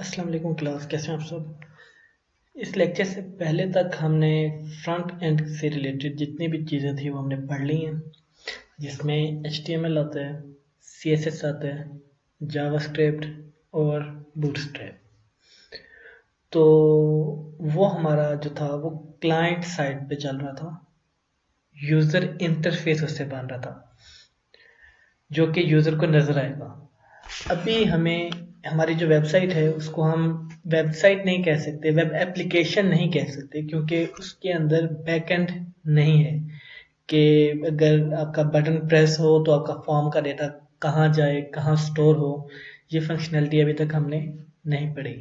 अस्सलाम वालेकुम क्लास, कैसे हैं आप सब। इस लेक्चर से पहले तक हमने फ्रंट एंड से रिलेटेड जितनी भी चीज़ें थी वो हमने पढ़ ली हैं, जिसमें HTML आता है, CSS आता है, जावास्क्रिप्ट और बूटस्ट्रैप। तो वो हमारा जो था वो क्लाइंट साइड पे चल रहा था, यूज़र इंटरफेस उससे बन रहा था जो कि यूज़र को नज़र आएगा। अभी हमें हमारी जो वेबसाइट है उसको हम वेबसाइट नहीं कह सकते, वेब एप्लीकेशन नहीं कह सकते, क्योंकि उसके अंदर बैकएंड नहीं है कि अगर आपका बटन प्रेस हो तो आपका फॉर्म का डेटा कहाँ जाए, कहाँ स्टोर हो। ये फंक्शनैलिटी अभी तक हमने नहीं पढ़ी।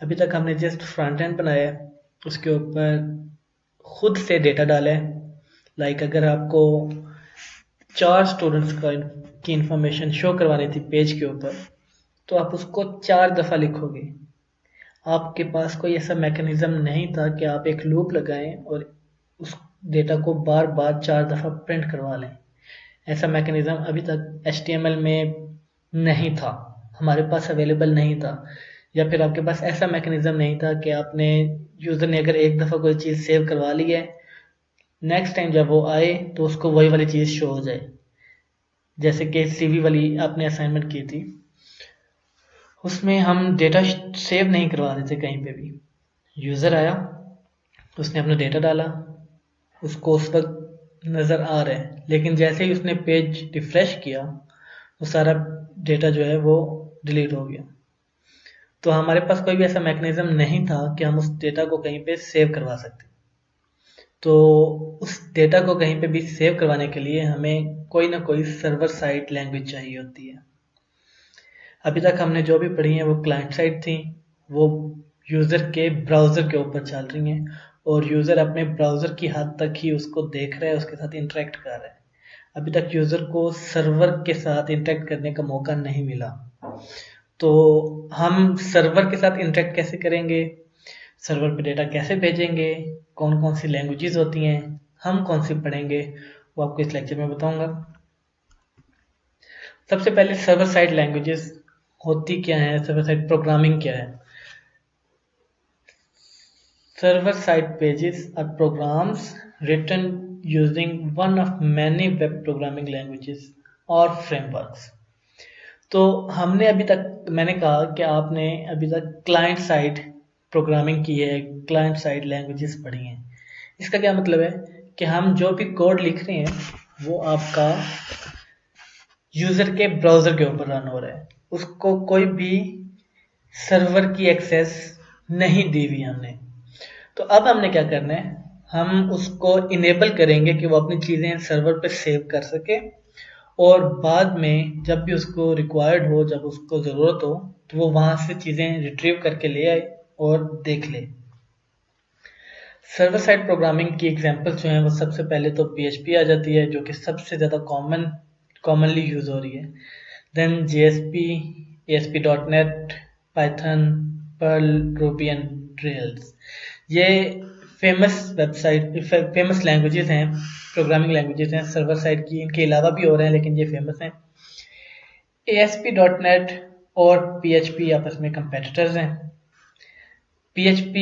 अभी तक हमने जस्ट फ्रंट एंड बनाया, उसके ऊपर खुद से डेटा डाला है। लाइक अगर आपको 4 स्टूडेंट्स की इंफॉर्मेशन शो करवानी थी पेज के ऊपर, तो आप उसको 4 दफ़ा लिखोगे। आपके पास कोई ऐसा मैकेनिज्म नहीं था कि आप एक लूप लगाएं और उस डेटा को बार बार 4 दफ़ा प्रिंट करवा लें। ऐसा मैकेनिज्म अभी तक HTML में नहीं था, हमारे पास अवेलेबल नहीं था। या फिर आपके पास ऐसा मैकेनिज्म नहीं था कि आपने यूज़र ने अगर एक दफ़ा कोई चीज़ सेव करवा ली है, नेक्स्ट टाइम जब वो आए तो उसको वही वाली चीज़ शो हो जाए। जैसे कि CV वाली आपने असाइनमेंट की थी, उसमें हम डेटा सेव नहीं करवा रहे थे कहीं पे भी। यूज़र आया, उसने अपना डेटा डाला, उसको उस वक्त नज़र आ रहा है, लेकिन जैसे ही उसने पेज रिफ्रेश किया वो सारा डेटा जो है वो डिलीट हो गया। तो हमारे पास कोई भी ऐसा मैकेनिज्म नहीं था कि हम उस डेटा को कहीं पे सेव करवा सकते। तो उस डेटा को कहीं पे भी सेव करवाने के लिए हमें कोई ना कोई सर्वर साइड लैंग्वेज चाहिए होती है। अभी तक हमने जो भी पढ़ी है वो क्लाइंट साइड थी, वो यूज़र के ब्राउज़र के ऊपर चल रही हैं और यूज़र अपने ब्राउज़र की हद तक ही उसको देख रहा है, उसके साथ इंटरेक्ट कर रहा है। अभी तक यूज़र को सर्वर के साथ इंटरेक्ट करने का मौका नहीं मिला। तो हम सर्वर के साथ इंटरेक्ट कैसे करेंगे, सर्वर पे डेटा कैसे भेजेंगे, कौन कौन सी लैंग्वेजेस होती हैं, हम कौन सी पढ़ेंगे, वो आपको इस लेक्चर में बताऊंगा। सबसे पहले सर्वर साइड लैंग्वेजेस होती क्या है, सर्वर साइड प्रोग्रामिंग क्या है। Server side pages are programs written using one of many web programming languages or frameworks. तो हमने अभी तक, मैंने कहा कि आपने अभी तक क्लाइंट साइड प्रोग्रामिंग की है, क्लाइंट साइड लैंग्वेजेस पढ़ी हैं। इसका क्या मतलब है कि हम जो भी कोड लिख रहे हैं वो आपका यूज़र के ब्राउज़र के ऊपर रन हो रहा है, उसको कोई भी सर्वर की एक्सेस नहीं दी हुई हमने। तो अब हमने क्या करना है, हम उसको इनेबल करेंगे कि वो अपनी चीज़ें सर्वर पे सेव कर सके और बाद में जब भी उसको रिक्वायर्ड हो, जब उसको ज़रूरत हो, तो वो वहाँ से चीज़ें रिट्रीव करके ले आए और देख ले। सर्वर साइड प्रोग्रामिंग की एग्जांपल्स जो हैं वो सबसे पहले तो PHP आ जाती है, जो कि सबसे ज़्यादा कॉमनली यूज़ हो रही है। Then JSP, ASP.NET, Python, Perl, Ruby and Rails. ये फेमस लैंग्वेजेस हैं, प्रोग्रामिंग लैंग्वेजेस हैं सर्वर साइड की। इनके अलावा भी हो रहे हैं लेकिन ये फेमस हैं। ASP.NET और PHP आपस में कंपेटिटर्स हैं। PHP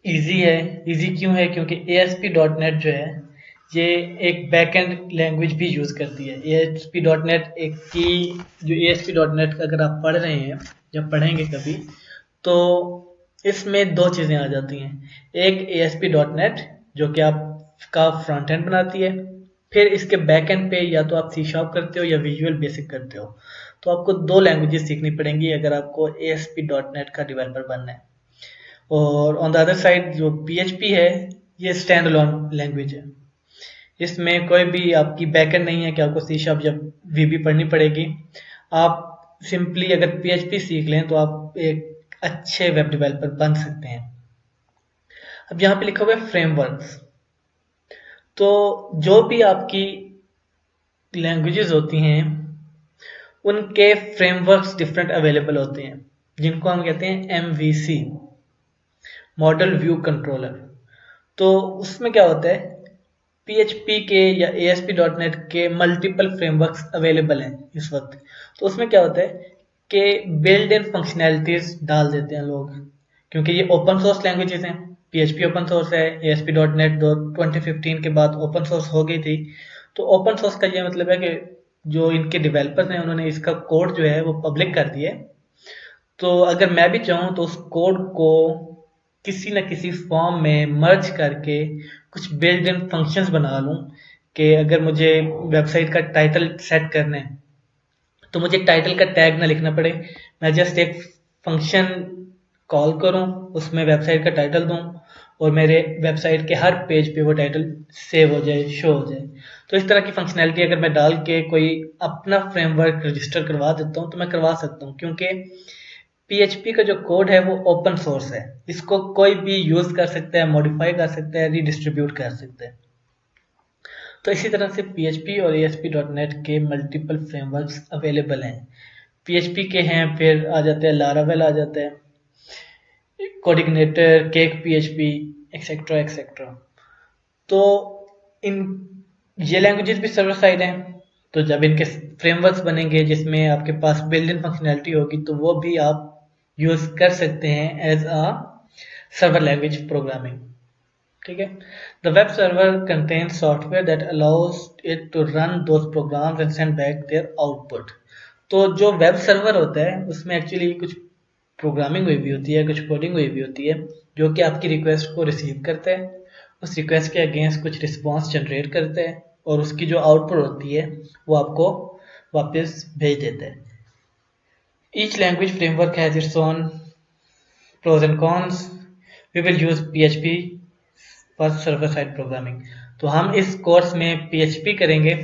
इजी है, इजी क्यों है, क्योंकि ASP.NET जो है ये एक बैकएंड लैंग्वेज भी यूज़ करती है। ASP.NEट एक की जो ASP.NEट अगर आप पढ़ रहे हैं या पढ़ेंगे कभी, तो इसमें 2 चीज़ें आ जाती हैं। एक ASP.NEट जो कि आपका फ्रंट एंड बनाती है, फिर इसके बैक एंड पे या तो आप C# करते हो या विजुअल बेसिक करते हो। तो आपको 2 लैंग्वेजेस सीखनी पड़ेंगी अगर आपको ASP.NEट का डेवलपर बनना है। और ऑन द अदर साइड जो PHP है ये स्टैंड अलोन लैंग्वेज है, इसमें कोई भी आपकी बैकएंड नहीं है कि आपको C# या VB पढ़नी पड़ेगी। आप सिंपली अगर PHP सीख लें तो आप एक अच्छे वेब डेवलपर बन सकते हैं। अब यहाँ पे लिखा हुआ है फ्रेमवर्क्स। तो जो भी आपकी लैंग्वेजेस होती हैं उनके फ्रेमवर्क्स डिफरेंट अवेलेबल होते हैं, जिनको हम कहते हैं MVC, मॉडल व्यू कंट्रोलर। तो उसमें क्या होता है, PHP के या ASP.NET के मल्टीपल फ्रेमवर्क्स अवेलेबल हैं इस वक्त। तो उसमें क्या होता है कि बिल्ड इन फंक्शनैलिटीज डाल देते हैं लोग, क्योंकि ये ओपन सोर्स लैंग्वेजेस हैं। PHP ओपन सोर्स है, ASP.NET 2015 के बाद ओपन सोर्स हो गई थी। तो ओपन सोर्स का ये मतलब है कि जो इनके डेवलपर्स हैं उन्होंने इसका कोड जो है वो पब्लिक कर दिया है। तो अगर मैं भी चाहूँ तो उस कोड को किसी न किसी फॉर्म में मर्ज करके कुछ बिल्ड इन फंक्शंस बना लूँ कि अगर मुझे वेबसाइट का टाइटल सेट करना है तो मुझे टाइटल का टैग ना लिखना पड़े, मैं जस्ट एक फंक्शन कॉल करूँ, उसमें वेबसाइट का टाइटल दूँ और मेरे वेबसाइट के हर पेज पे वो टाइटल सेव हो जाए, शो हो जाए। तो इस तरह की फंक्शनैलिटी अगर मैं डाल के कोई अपना फ्रेमवर्क रजिस्टर करवा देता हूँ तो मैं करवा सकता हूँ, क्योंकि PHP का जो कोड है वो ओपन सोर्स है, इसको कोई भी यूज कर सकता है, मॉडिफाई कर सकता है, रीडिस्ट्रीब्यूट कर सकता है। तो इसी तरह से PHP और ASP.NET के मल्टीपल फ्रेमवर्क्स अवेलेबल हैं। PHP के हैं, फिर आ जाते हैं लारावेल, आ जाता है coordinator, cake PHP, etcetera etcetera. तो इन ये लैंग्वेजेस भी सर्वर साइड हैं। तो जब इनके फ्रेमवर्क्स बनेंगे जिसमें आपके पास बिल्ट इन फंक्शनैलिटी होगी तो वो भी आप यूज कर सकते हैं as a server language programming. ठीक है। The web server contains software that allows it to run those programs and send back their output. तो जो वेब सर्वर होता है उसमें एक्चुअली कुछ प्रोग्रामिंग हुई भी होती है, कुछ कोडिंग हुई भी होती है, जो कि आपकी रिक्वेस्ट को रिसीव करता है, उस रिक्वेस्ट के अगेंस्ट कुछ रिस्पॉन्स जनरेट करता है और उसकी जो आउटपुट होती है वो आपको वापस भेज देता है। Each language framework has its own pros and cons. We will use PHP for server side programming. तो हम इस कोर्स में PHP करेंगे।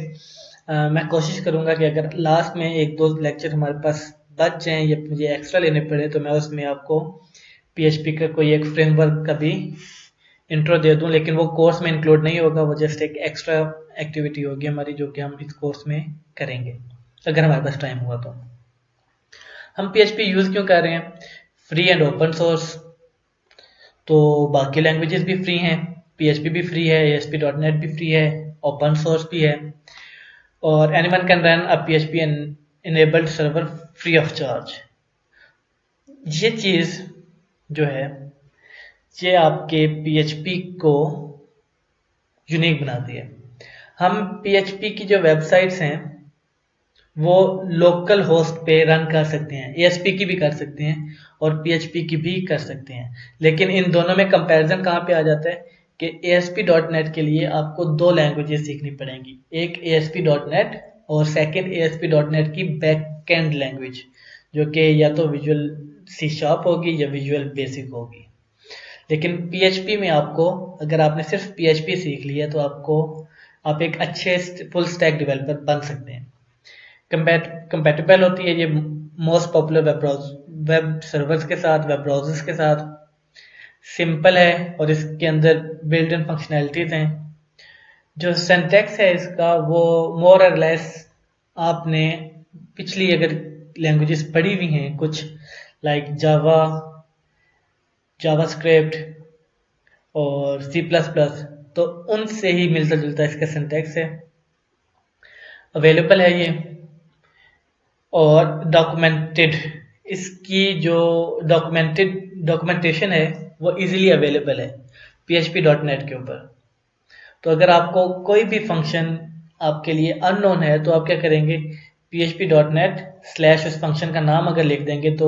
मैं कोशिश करूंगा कि अगर लास्ट में एक दो लेक्चर हमारे पास बच जाएं या मुझे एक्स्ट्रा लेने पड़े तो मैं उसमें आपको PHP का कोई एक फ्रेमवर्क का भी इंट्रो दे दूं, लेकिन वो कोर्स में इंक्लूड नहीं होगा, वो जस्ट एक एक्स्ट्रा एक्टिविटी होगी हमारी जो कि हम इस कोर्स में करेंगे अगर हमारे पास टाइम हुआ तो। हम PHP यूज क्यों कर रहे हैं? Free and open source. तो बाकी लैंग्वेजेस भी फ्री हैं, PHP भी फ्री है, ASP.NET भी फ्री है, ओपन सोर्स भी है, और anyone can run a PHP enabled server free of charge। ये चीज जो है ये आपके PHP को यूनिक बनाती है। हम PHP की जो वेबसाइट्स हैं वो लोकल होस्ट पे रन कर सकते हैं, ASP की भी कर सकते हैं और PHP की भी कर सकते हैं, लेकिन इन दोनों में कंपैरिजन कहाँ पे आ जाता है कि ASP.NET के लिए आपको दो लैंग्वेजेस सीखनी पड़ेंगी, एक ASP.NET और सेकंड ASP.NET की बैकएंड लैंग्वेज जो कि या तो विजुअल C# होगी या विजुअल बेसिक होगी। लेकिन PHP में आपको, अगर आपने सिर्फ PHP सीख लिया तो आप एक अच्छे फुल स्टैक डेवलपर बन सकते हैं। कंपैटिबल होती है ये मोस्ट पॉपुलर वेब सर्वर्स के साथ, वेब ब्राउजर्स के साथ, सिंपल है और इसके अंदर बिल्ट इन फंक्शनैलिटीज हैं। जो सिंटैक्स है इसका वो मोर और लेस आपने पिछली अगर लैंग्वेजेस पढ़ी हुई हैं कुछ, लाइक जावास्क्रिप्ट और C++, तो उनसे ही मिलता जुलता इसका सिंटैक्स है। अवेलेबल है ये और डॉक्यूमेंटेड, इसकी जो डॉक्यूमेंटेशन है वो इजीली अवेलेबल है PHP.NET के ऊपर। तो अगर आपको कोई भी फंक्शन आपके लिए अननोन है तो आप क्या करेंगे, PHP.NET/ उस फंक्शन का नाम अगर लिख देंगे तो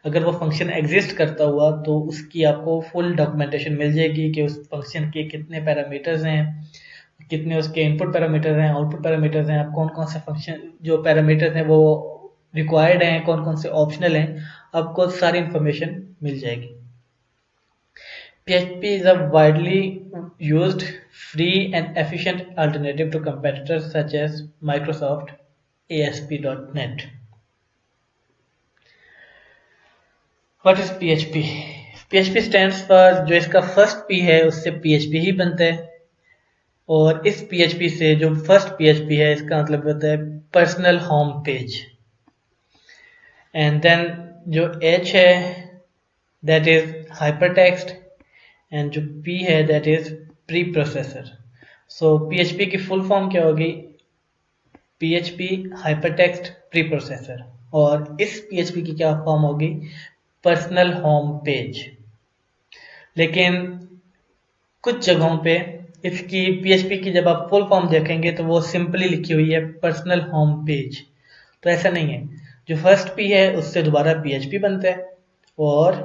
अगर वो फंक्शन एग्जिस्ट करता हुआ तो उसकी आपको फुल डॉक्यूमेंटेशन मिल जाएगी कि उस फंक्शन के कितने पैरामीटर्स हैं, कितने उसके इनपुट पैरामीटर्स हैं, आउटपुट पैरामीटर्स हैं, आप कौन कौन से फंक्शन जो पैरामीटर्स हैं वो रिक्वायर्ड हैं, कौन कौन से ऑप्शनल हैं, आपको सारी इंफॉर्मेशन मिल जाएगी। PHP is a widely used, free and efficient alternative to competitors such as Microsoft ASP.NET. What is PHP? PHP stands for, जो इसका फर्स्ट P है उससे PHP ही बनता है, और इस PHP से जो फर्स्ट PHP है इसका मतलब होता है personal home page. And then जो H है दैट इज हाइपरटेक्स्ट एंड जो P है that is preprocessor. So PHP की फुल फॉर्म क्या होगी? PHP hypertext preprocessor. और इस PHP की क्या फॉर्म होगी, पर्सनल होम पेज। लेकिन कुछ जगहों पे इसकी PHP की जब आप फुल फॉर्म देखेंगे तो वो सिंपली लिखी हुई है पर्सनल होम पेज। तो ऐसा नहीं है, जो फर्स्ट P है उससे दोबारा PHP बनता है, और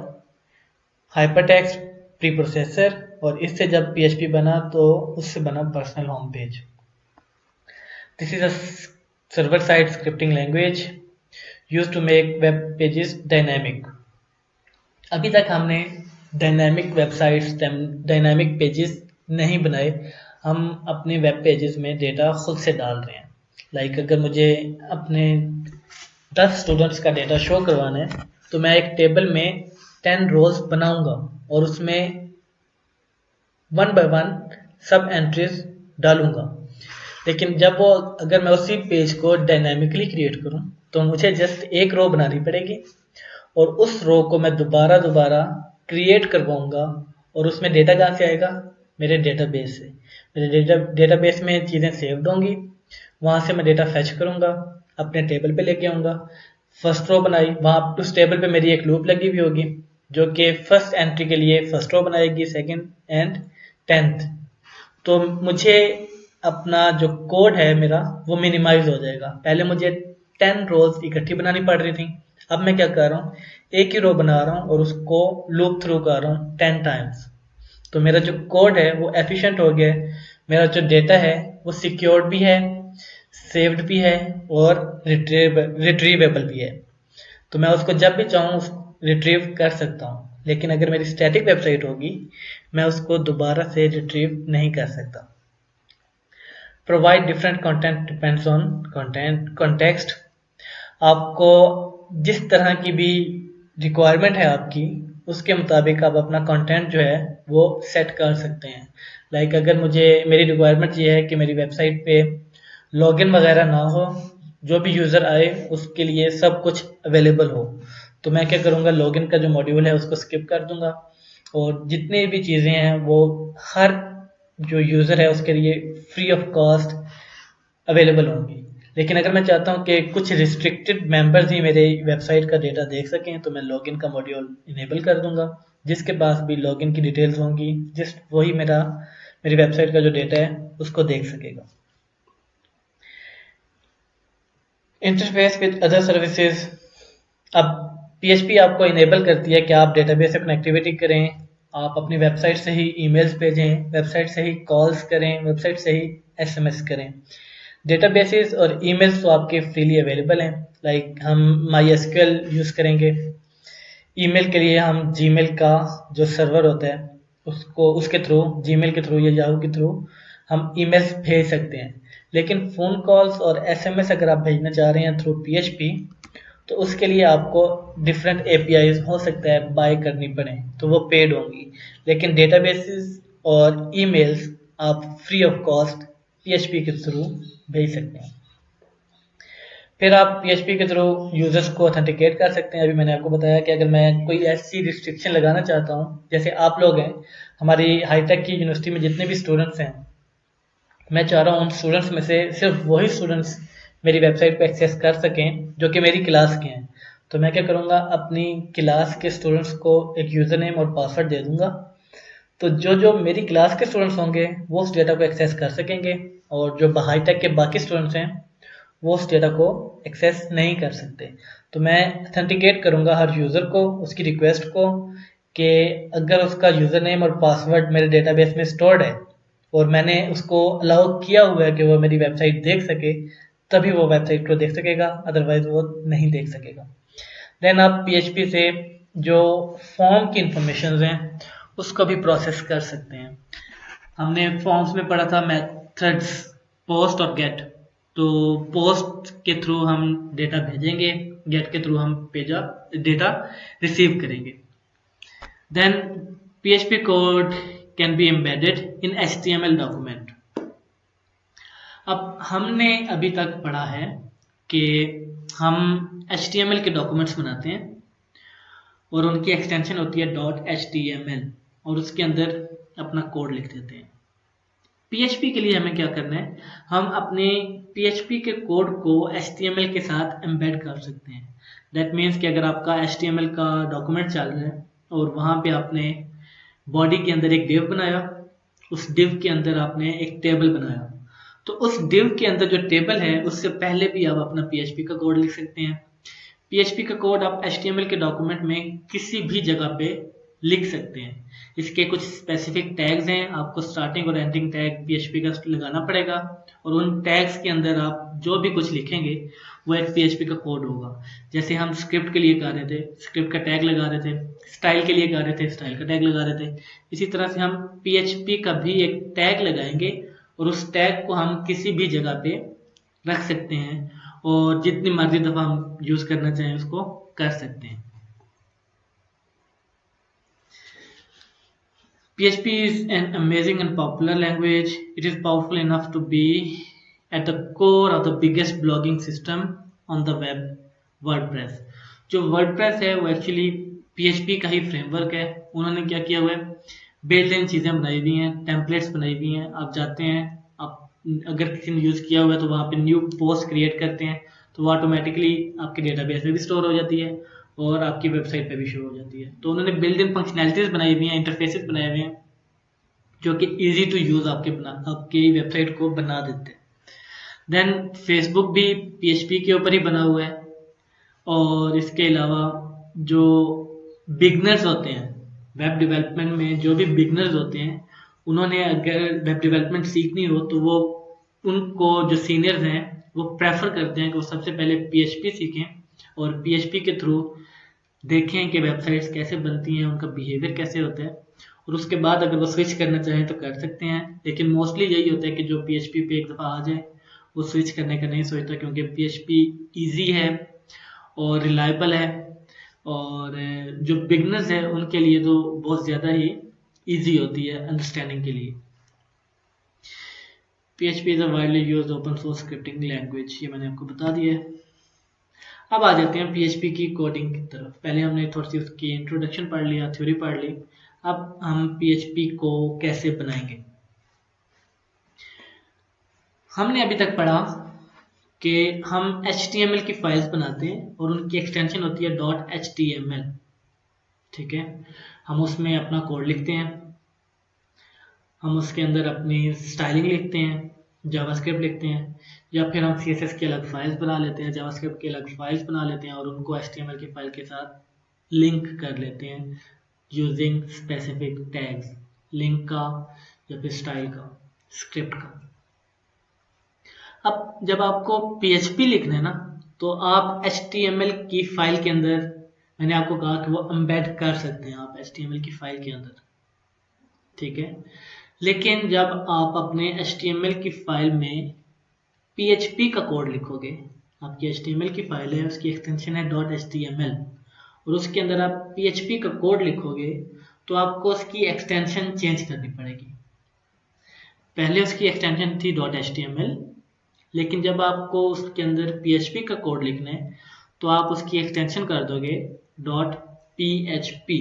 हाइपरटेक्स्ट प्री प्रोसेसर, और इससे जब PHP बना तो उससे बना personal home page. This is a server side scripting language used to make web pages dynamic. अभी तक हमने डायनामिक वेबसाइट्स, डायनामिक पेजेस नहीं बनाए, हम अपने वेब पेजेस में डेटा खुद से डाल रहे हैं। लाइक अगर मुझे अपने 10 स्टूडेंट्स का डेटा शो करवाना है तो मैं एक टेबल में 10 रोज बनाऊंगा और उसमें 1 बाय 1 सब एंट्रीज डालूंगा। लेकिन जब वो अगर मैं उसी पेज को डायनामिकली क्रिएट करूं तो मुझे जस्ट एक रो बनानी पड़ेगी और उस रो को मैं दोबारा क्रिएट करवाऊंगा, और उसमें डेटा कहाँ से आएगा, मेरे डेटाबेस से। मेरे डेटाबेस में चीज़ें सेव्ड होंगी, वहाँ से मैं डेटा फेच करूंगा, अपने टेबल पे लेके आऊंगा। फर्स्ट रो बनाई, वहाँ उस टेबल पे मेरी एक लूप लगी हुई होगी जो कि फर्स्ट एंट्री के लिए फर्स्ट रो बनाएगी, सेकंड एंड 10th। तो मुझे अपना जो कोड है मेरा वो मिनिमाइज हो जाएगा। पहले मुझे 10 रोज इकट्ठी बनानी पड़ रही थी, अब मैं क्या कर रहा हूँ, एक ही रो बना रहा हूँ और उसको लूप थ्रू कर रहा हूँ 10 टाइम्स। तो मेरा जो कोड है वो एफिशिएंट हो गया है, मेरा जो डेटा है वो सिक्योर्ड भी है, सेव्ड भी है और रिट्रीवेबल भी है। तो मैं उसको जब भी चाहूँ रिट्रीव कर सकता हूँ। लेकिन अगर मेरी स्टैटिक वेबसाइट होगी मैं उसको दोबारा से रिट्रीव नहीं कर सकता। Provide different content depends on context. आपको जिस तरह की भी रिक्वायरमेंट है आपकी, उसके मुताबिक आप अपना कंटेंट जो है वो सेट कर सकते हैं। लाइक अगर मेरी रिक्वायरमेंट ये है कि मेरी वेबसाइट पे लॉगिन वगैरह ना हो, जो भी यूज़र आए उसके लिए सब कुछ अवेलेबल हो, तो मैं क्या करूँगा, लॉगिन का जो मॉड्यूल है उसको स्किप कर दूंगा और जितनी भी चीज़ें हैं वो हर जो यूज़र है उसके लिए फ्री ऑफ कॉस्ट अवेलेबल होंगी। लेकिन अगर मैं चाहता हूँ कि कुछ रिस्ट्रिक्टेड मेंबर्स ही मेरे वेबसाइट का डेटा देख सकें तो मैं लॉगिन का मॉड्यूल इनेबल कर दूंगा, जिसके पास भी लॉगिन की डिटेल्स होंगी जस्ट वही मेरी वेबसाइट का जो डेटा है उसको देख सकेगा। Interface with other services. अब PHP आपको इनेबल करती है कि आप डेटाबेस से कनेक्टिविटी करें, आप अपनी वेबसाइट से ही ईमेल्स भेजें, वेबसाइट से ही कॉल्स करें, वेबसाइट से ही SMS करें। डेटाबेसेस और ईमेल्स तो आपके फ्रीली अवेलेबल हैं। लाइक हम MySQL यूज़ करेंगे, ईमेल के लिए हम जीमेल का जो सर्वर होता है उसके थ्रू, जीमेल के थ्रू या याहू के थ्रू हम ईमेल्स भेज सकते हैं। लेकिन फ़ोन कॉल्स और SMS अगर आप भेजना चाह रहे हैं थ्रू PHP तो उसके लिए आपको डिफरेंट APIs हो सकता है बाय करनी पड़े, तो वो पेड होंगी। लेकिन डेटाबेसेस और ईमेल्स आप फ्री ऑफ कॉस्ट PHP के थ्रू भेज सकते हैं। फिर आप PHP के थ्रू यूजर्स को ऑथेंटिकेट कर सकते हैं। अभी मैंने आपको बताया कि अगर मैं कोई ऐसी रिस्ट्रिक्शन लगाना चाहता हूँ, जैसे आप लोग हैं, हमारी हाईटेक की यूनिवर्सिटी में जितने भी स्टूडेंट्स हैं, मैं चाह रहा हूँ उन स्टूडेंट्स में से सिर्फ वही स्टूडेंट्स मेरी वेबसाइट पे एक्सेस कर सकें जो कि मेरी क्लास के हैं। तो मैं क्या करूँगा, अपनी क्लास के स्टूडेंट्स को एक यूज़र नेम और पासवर्ड दे दूँगा। तो जो मेरी क्लास के स्टूडेंट्स होंगे वो उस डेटा को एक्सेस कर सकेंगे, और जो हाईटेक के बाकी स्टूडेंट्स हैं वो उस डेटा को एक्सेस नहीं कर सकते। तो मैं ऑथेंटिकेट करूँगा हर यूज़र को, उसकी रिक्वेस्ट को, कि अगर उसका यूज़र नेम और पासवर्ड मेरे डेटाबेस में स्टोर्ड है और मैंने उसको अलाउ किया हुआ है कि वो मेरी वेबसाइट देख सके, तभी वो वेबसाइट को देख सकेगा, अदरवाइज वो नहीं देख सकेगा। देन आप PHP से जो फॉर्म की इंफॉर्मेशन हैं उसको भी प्रोसेस कर सकते हैं। हमने फॉर्म्स में पढ़ा था मेथड्स पोस्ट और गेट। तो पोस्ट के थ्रू हम डेटा भेजेंगे, गेट के थ्रू हम डेटा रिसीव करेंगे। Then PHP code can be embedded in HTML document. अब हमने अभी तक पढ़ा है कि हम HTML के डॉक्यूमेंट्स बनाते हैं और उनकी एक्सटेंशन होती है .html और उसके अंदर अपना कोड लिख देते हैं। PHP के लिए हमें क्या करना है, हम अपने PHP के कोड को HTML के साथ एम्बेड कर सकते हैं। दैट मीन्स कि अगर आपका HTML का डॉक्यूमेंट चल रहा है और वहाँ पे आपने बॉडी के अंदर एक डिव बनाया, उस डिव के अंदर आपने एक टेबल बनाया, तो उस डिव के अंदर जो टेबल है उससे पहले भी आप अपना PHP का कोड लिख सकते हैं। PHP का कोड आप HTML के डॉक्यूमेंट में किसी भी जगह पे लिख सकते हैं। इसके कुछ स्पेसिफिक टैग्स हैं, आपको स्टार्टिंग और एंडिंग टैग PHP का लगाना पड़ेगा, और उन टैग्स के अंदर आप जो भी कुछ लिखेंगे वो एक PHP का कोड होगा। जैसे हम स्क्रिप्ट के लिए कर रहे थे, स्क्रिप्ट का टैग लगा रहे थे, स्टाइल के लिए कर रहे थे, स्टाइल का टैग लगा रहे थे, इसी तरह से हम PHP का भी एक टैग लगाएंगे और उस टैग को हम किसी भी जगह पे रख सकते हैं और जितनी मर्जी दफा हम यूज करना चाहें उसको कर सकते हैं। PHP is an amazing and popular language. It is powerful enough to be at the core of the biggest blogging system on the web, WordPress. जो WordPress है वो एक्चुअली PHP का ही फ्रेमवर्क है। उन्होंने क्या किया हुआ है, बिल्ट इन चीज़ें बनाई हुई हैं, टेम्पलेट्स बनाई हुई हैं। आप जाते हैं, आप अगर किसी ने यूज़ किया हुआ है तो वहाँ पे न्यू पोस्ट क्रिएट करते हैं तो वो ऑटोमेटिकली आपके डेटाबेस में भी स्टोर हो जाती है और आपकी वेबसाइट पे भी शो हो जाती है। तो उन्होंने बिल्ट इन फंक्शनैलिटीज बनाई हुई हैं, इंटरफेसेस बनाए हुए हैं जो कि इजी टू यूज़ आपकी वेबसाइट को बना देते हैं। देन फेसबुक भी PHP के ऊपर ही बना हुआ है, और इसके अलावा जो बिगनर्स होते हैं वेब डेवलपमेंट में, जो भी बिगनर्स होते हैं, उन्होंने अगर वेब डेवलपमेंट सीखनी हो तो वो उनको जो सीनियर्स हैं वो प्रेफर करते हैं कि वो सबसे पहले PHP सीखें और PHP के थ्रू देखें कि वेबसाइट्स कैसे बनती हैं, उनका बिहेवियर कैसे होता है, और उसके बाद अगर वो स्विच करना चाहें तो कर सकते हैं। लेकिन मोस्टली यही होता है कि जो PHP पे एक दफ़ा आ जाए वो स्विच करने का नहीं सोचता, क्योंकि PHP ईजी है और रिलायबल है, और जो बिगनर्स हैं उनके लिए तो बहुत ज़्यादा ही ईजी होती है अंडरस्टैंडिंग के लिए। PHP is a widely used open source scripting language, ये मैंने आपको बता दिया है। अब आ जाते हैं PHP की कोडिंग की तरफ। पहले हमने थोड़ी सी उसकी इंट्रोडक्शन पढ़ लिया, थ्योरी पढ़ ली। अब हम PHP को कैसे बनाएंगे। हमने अभी तक पढ़ा कि हम HTML की फाइल्स बनाते हैं और उनकी एक्सटेंशन होती है .html, ठीक है। हम उसमें अपना कोड लिखते हैं, हम उसके अंदर अपनी स्टाइलिंग लिखते हैं, जावास्क्रिप्ट लिखते हैं, या फिर हम CSS की अलग फाइल्स बना लेते हैं, जावास्क्रिप्ट की अलग फाइल्स बना लेते हैं और उनको HTML की फाइल के साथ लिंक कर लेते हैं यूजिंग स्पेसिफिक टैग्स, लिंक का या फिर स्टाइल का, स्क्रिप्ट का। अब जब आपको PHP लिखना है ना, तो आप HTML की फाइल के अंदर, मैंने आपको कहा कि वो एम्बेड कर सकते हैं आप HTML की फाइल के अंदर, ठीक है। लेकिन जब आप अपने HTML की फाइल में PHP का कोड लिखोगे, आपकी HTML की फाइल है, उसकी एक्सटेंशन है .html, और उसके अंदर आप PHP का कोड लिखोगे तो आपको उसकी एक्सटेंशन चेंज करनी पड़ेगी। पहले उसकी एक्सटेंशन थी .html, लेकिन जब आपको उसके अंदर PHP का कोड लिखना है तो आप उसकी एक्सटेंशन कर दोगे .php।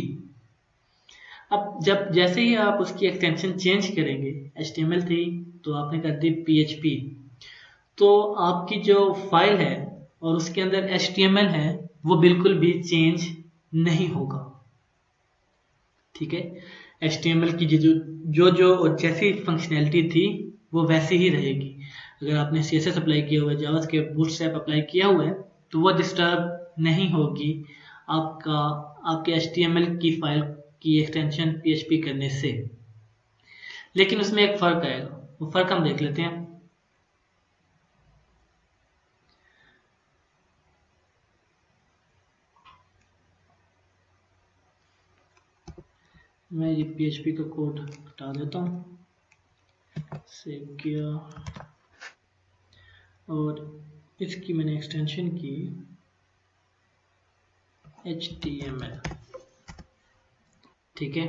अब जब जैसे ही आप उसकी एक्सटेंशन चेंज करेंगे, HTML थी तो आपने कर दी PHP, तो आपकी जो फाइल है और उसके अंदर HTML है वो बिल्कुल भी चेंज नहीं होगा, ठीक है। HTML की जो जैसी फंक्शनैलिटी थी वो वैसी ही रहेगी। अगर आपने CSS अप्लाई किया हुआ है, जावास्क्रिप्ट, बूटस्ट्रैप अप्लाई किया हुआ है तो वो डिस्टर्ब नहीं होगी आपके HTML की फाइल की एक्सटेंशन PHP करने से। लेकिन उसमें एक फ़र्क आएगा, वो फ़र्क हम देख लेते हैं। मैं ये PHP का कोड हटा देता हूँ, सेव किया, और इसकी मैंने एक्सटेंशन की HTML, ठीक है।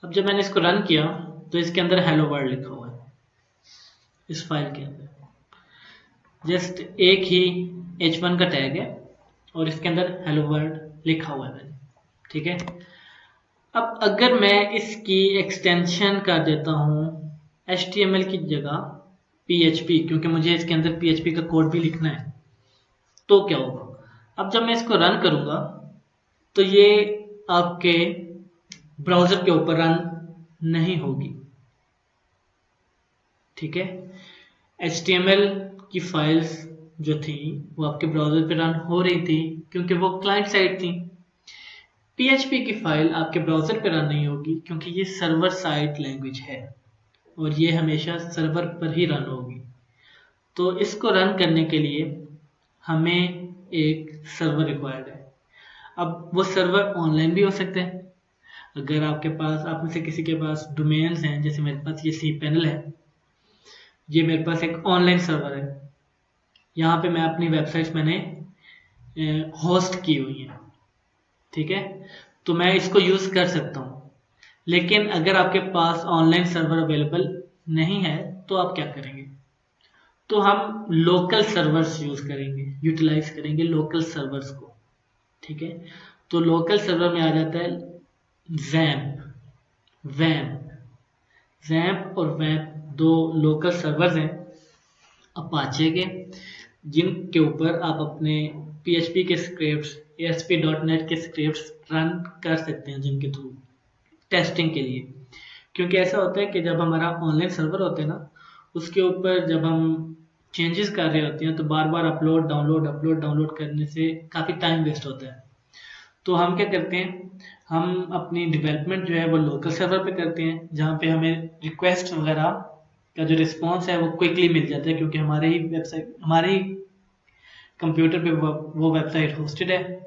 अब जब मैंने इसको रन किया तो इसके अंदर हेलो वर्ल्ड लिखा हुआ है, इस फाइल के अंदर जस्ट एक ही H1 का टैग है और इसके अंदर हेलो वर्ल्ड लिखा हुआ है मैंने, ठीक है। अब अगर मैं इसकी एक्सटेंशन कर देता हूँ HTML की जगह PHP, क्योंकि मुझे इसके अंदर PHP का कोड भी लिखना है, तो क्या होगा? अब जब मैं इसको रन करूंगा तो ये आपके ब्राउजर के ऊपर रन नहीं होगी। ठीक है, HTML की फाइल्स जो थी वो आपके ब्राउजर पे रन हो रही थी क्योंकि वो क्लाइंट साइड थी। PHP की फाइल आपके ब्राउजर पे रन नहीं होगी क्योंकि ये सर्वर साइड लैंग्वेज है और ये हमेशा सर्वर पर ही रन होगी। तो इसको रन करने के लिए हमें एक सर्वर रिक्वायर्ड है। अब वो सर्वर ऑनलाइन भी हो सकते हैं। अगर आपके पास, आप में से किसी के पास डोमेन्स हैं, जैसे मेरे पास ये cPanel है, ये मेरे पास एक ऑनलाइन सर्वर है। यहाँ पे मैं अपनी वेबसाइट्स मैंने होस्ट की हुई हैं। ठीक है, तो मैं इसको यूज कर सकता हूँ। लेकिन अगर आपके पास ऑनलाइन सर्वर अवेलेबल नहीं है तो आप क्या करेंगे? तो हम लोकल सर्वर्स यूज करेंगे, यूटिलाइज करेंगे लोकल सर्वर्स को। ठीक है, तो लोकल सर्वर में आ जाता है जैम्प, वैम्प। जैम्प और वैम्प दो लोकल सर्वर्स हैं अपाचे के, जिनके ऊपर आप अपने PHP के स्क्रिप्ट्स, ASP.NET के स्क्रिप्ट्स रन कर सकते हैं, जिनके थ्रू टेस्टिंग के लिए। क्योंकि ऐसा होता है कि जब हमारा ऑनलाइन सर्वर होता है ना, उसके ऊपर जब हम चेंजेस कर रहे होते हैं तो बार बार अपलोड डाउनलोड करने से काफ़ी टाइम वेस्ट होता है। तो हम क्या करते हैं, हम अपनी डेवलपमेंट जो है वो लोकल सर्वर पे करते हैं, जहाँ पे हमें रिक्वेस्ट वगैरह का जो रिस्पॉन्स है वो क्विकली मिल जाता है, क्योंकि हमारे ही कंप्यूटर पे वो वेबसाइट होस्टेड है।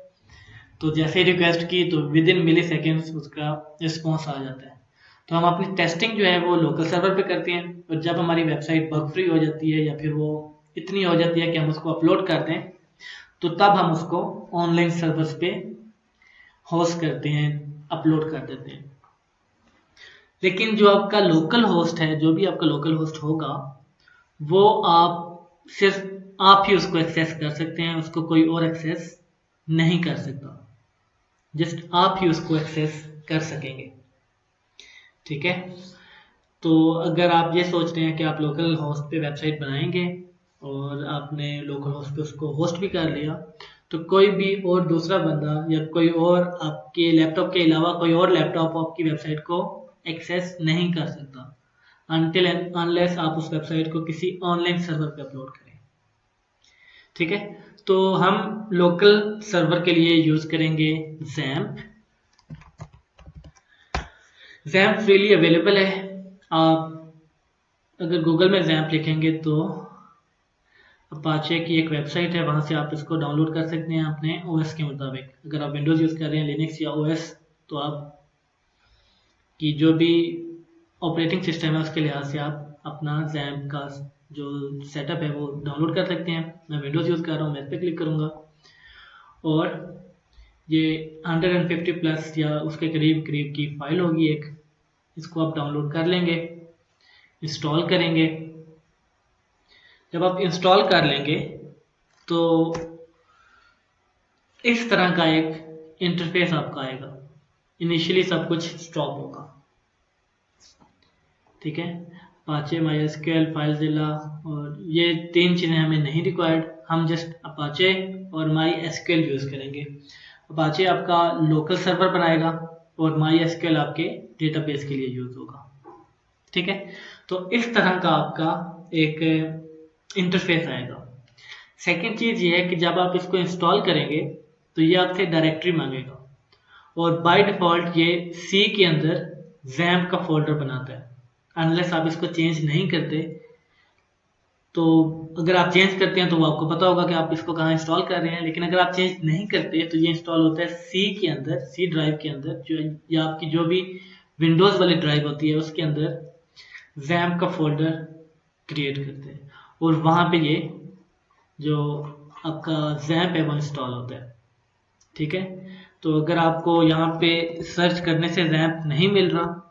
तो जैसे ही रिक्वेस्ट की तो विद इन मिली सेकेंड्स उसका रिस्पॉन्स आ जाता है। तो हम अपनी टेस्टिंग जो है वो लोकल सर्वर पे करते हैं, और जब हमारी वेबसाइट बग फ्री हो जाती है या फिर वो इतनी हो जाती है कि हम उसको अपलोड करते हैं, तो तब हम उसको ऑनलाइन सर्वर्स पे होस्ट करते हैं, अपलोड कर देते हैं। लेकिन जो आपका लोकल होस्ट है, जो भी आपका लोकल होस्ट होगा, वो आप सिर्फ आप ही उसको एक्सेस कर सकते हैं, उसको कोई और एक्सेस नहीं कर सकता। जस्ट आप ही उसको एक्सेस कर सकेंगे। ठीक है, तो अगर आप ये सोच रहे हैं कि आप लोकल होस्ट पे वेबसाइट बनाएंगे और आपने लोकल होस्ट पे उसको होस्ट भी कर लिया, तो कोई भी और दूसरा बंदा या कोई और आपके लैपटॉप के अलावा कोई और लैपटॉप आपकी वेबसाइट को एक्सेस नहीं कर सकता अनटिल अनलेस आप उस वेबसाइट को किसी ऑनलाइन सर्वर पे अपलोड करें। ठीक है, तो हम लोकल सर्वर के लिए यूज करेंगे जैम्प। जैम्प फ्रीली अवेलेबल है। आप अगर गूगल में जैम्प लिखेंगे तो अपाचे की एक वेबसाइट है, वहां से आप इसको डाउनलोड कर सकते हैं अपने ओएस के मुताबिक। अगर आप विंडोज यूज कर रहे हैं, लिनक्स या ओएस, तो आप की जो भी ऑपरेटिंग सिस्टम है उसके लिहाज से आप अपना जैम्प का जो सेटअप है वो डाउनलोड कर सकते हैं। मैं विंडोज यूज कर रहा हूँ, मैं इस पर क्लिक करूंगा और ये 150 प्लस या उसके करीब करीब की फाइल होगी एक, इसको आप डाउनलोड कर लेंगे, इंस्टॉल करेंगे। जब आप इंस्टॉल कर लेंगे तो इस तरह का एक इंटरफेस आपका आएगा। इनिशियली सब कुछ स्टॉप होगा। ठीक है, अपाचे, MySQL, फाइलज़िला, और ये तीन चीज़ें हमें नहीं रिक्वायर्ड। हम जस्ट अपाचे और MySQL यूज़ करेंगे। अपाचे आपका लोकल सर्वर बनाएगा और MySQL आपके डेटाबेस के लिए यूज़ होगा। ठीक है, तो इस तरह का आपका एक इंटरफेस आएगा। सेकेंड चीज़ ये है कि जब आप इसको इंस्टॉल करेंगे तो ये आपसे डायरेक्टरी मांगेगा, और बाय डिफ़ॉल्ट ये सी के अंदर जैम्प का फोल्डर बनाता है। अनलेस आप इसको चेंज नहीं करते, तो अगर आप चेंज करते हैं तो वो आपको पता होगा कि आप इसको कहाँ इंस्टॉल कर रहे हैं। लेकिन अगर आप चेंज नहीं करते तो ये इंस्टॉल होता है सी के अंदर, सी ड्राइव के अंदर, जो या आपकी जो भी विंडोज़ वाली ड्राइव होती है उसके अंदर जैम्प का फोल्डर क्रिएट करते हैं, और वहाँ पे ये जो आपका जैम्प है वो इंस्टॉल होता है। ठीक है, तो अगर आपको यहाँ पे सर्च करने से जैम्प नहीं मिल रहा,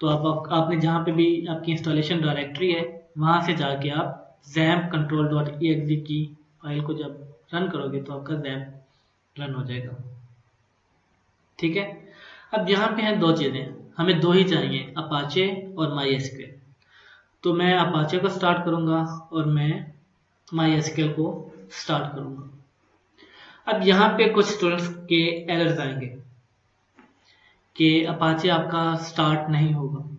तो आपने जहाँ पे भी आपकी इंस्टॉलेशन डायरेक्टरी है वहाँ से जाके आप जैम्प control.exe की फाइल को जब रन करोगे तो आपका जैम्प रन हो जाएगा। ठीक है, अब यहाँ पे हैं दो चीज़ें, हमें दो ही चाहिए, अपाचे और MySQL। तो मैं अपाचे को स्टार्ट करूंगा और मैं MySQL को स्टार्ट करूंगा। अब यहाँ पे कुछ स्टूडेंट्स के एरर्स आएंगे कि अपाचे आपका स्टार्ट नहीं होगा।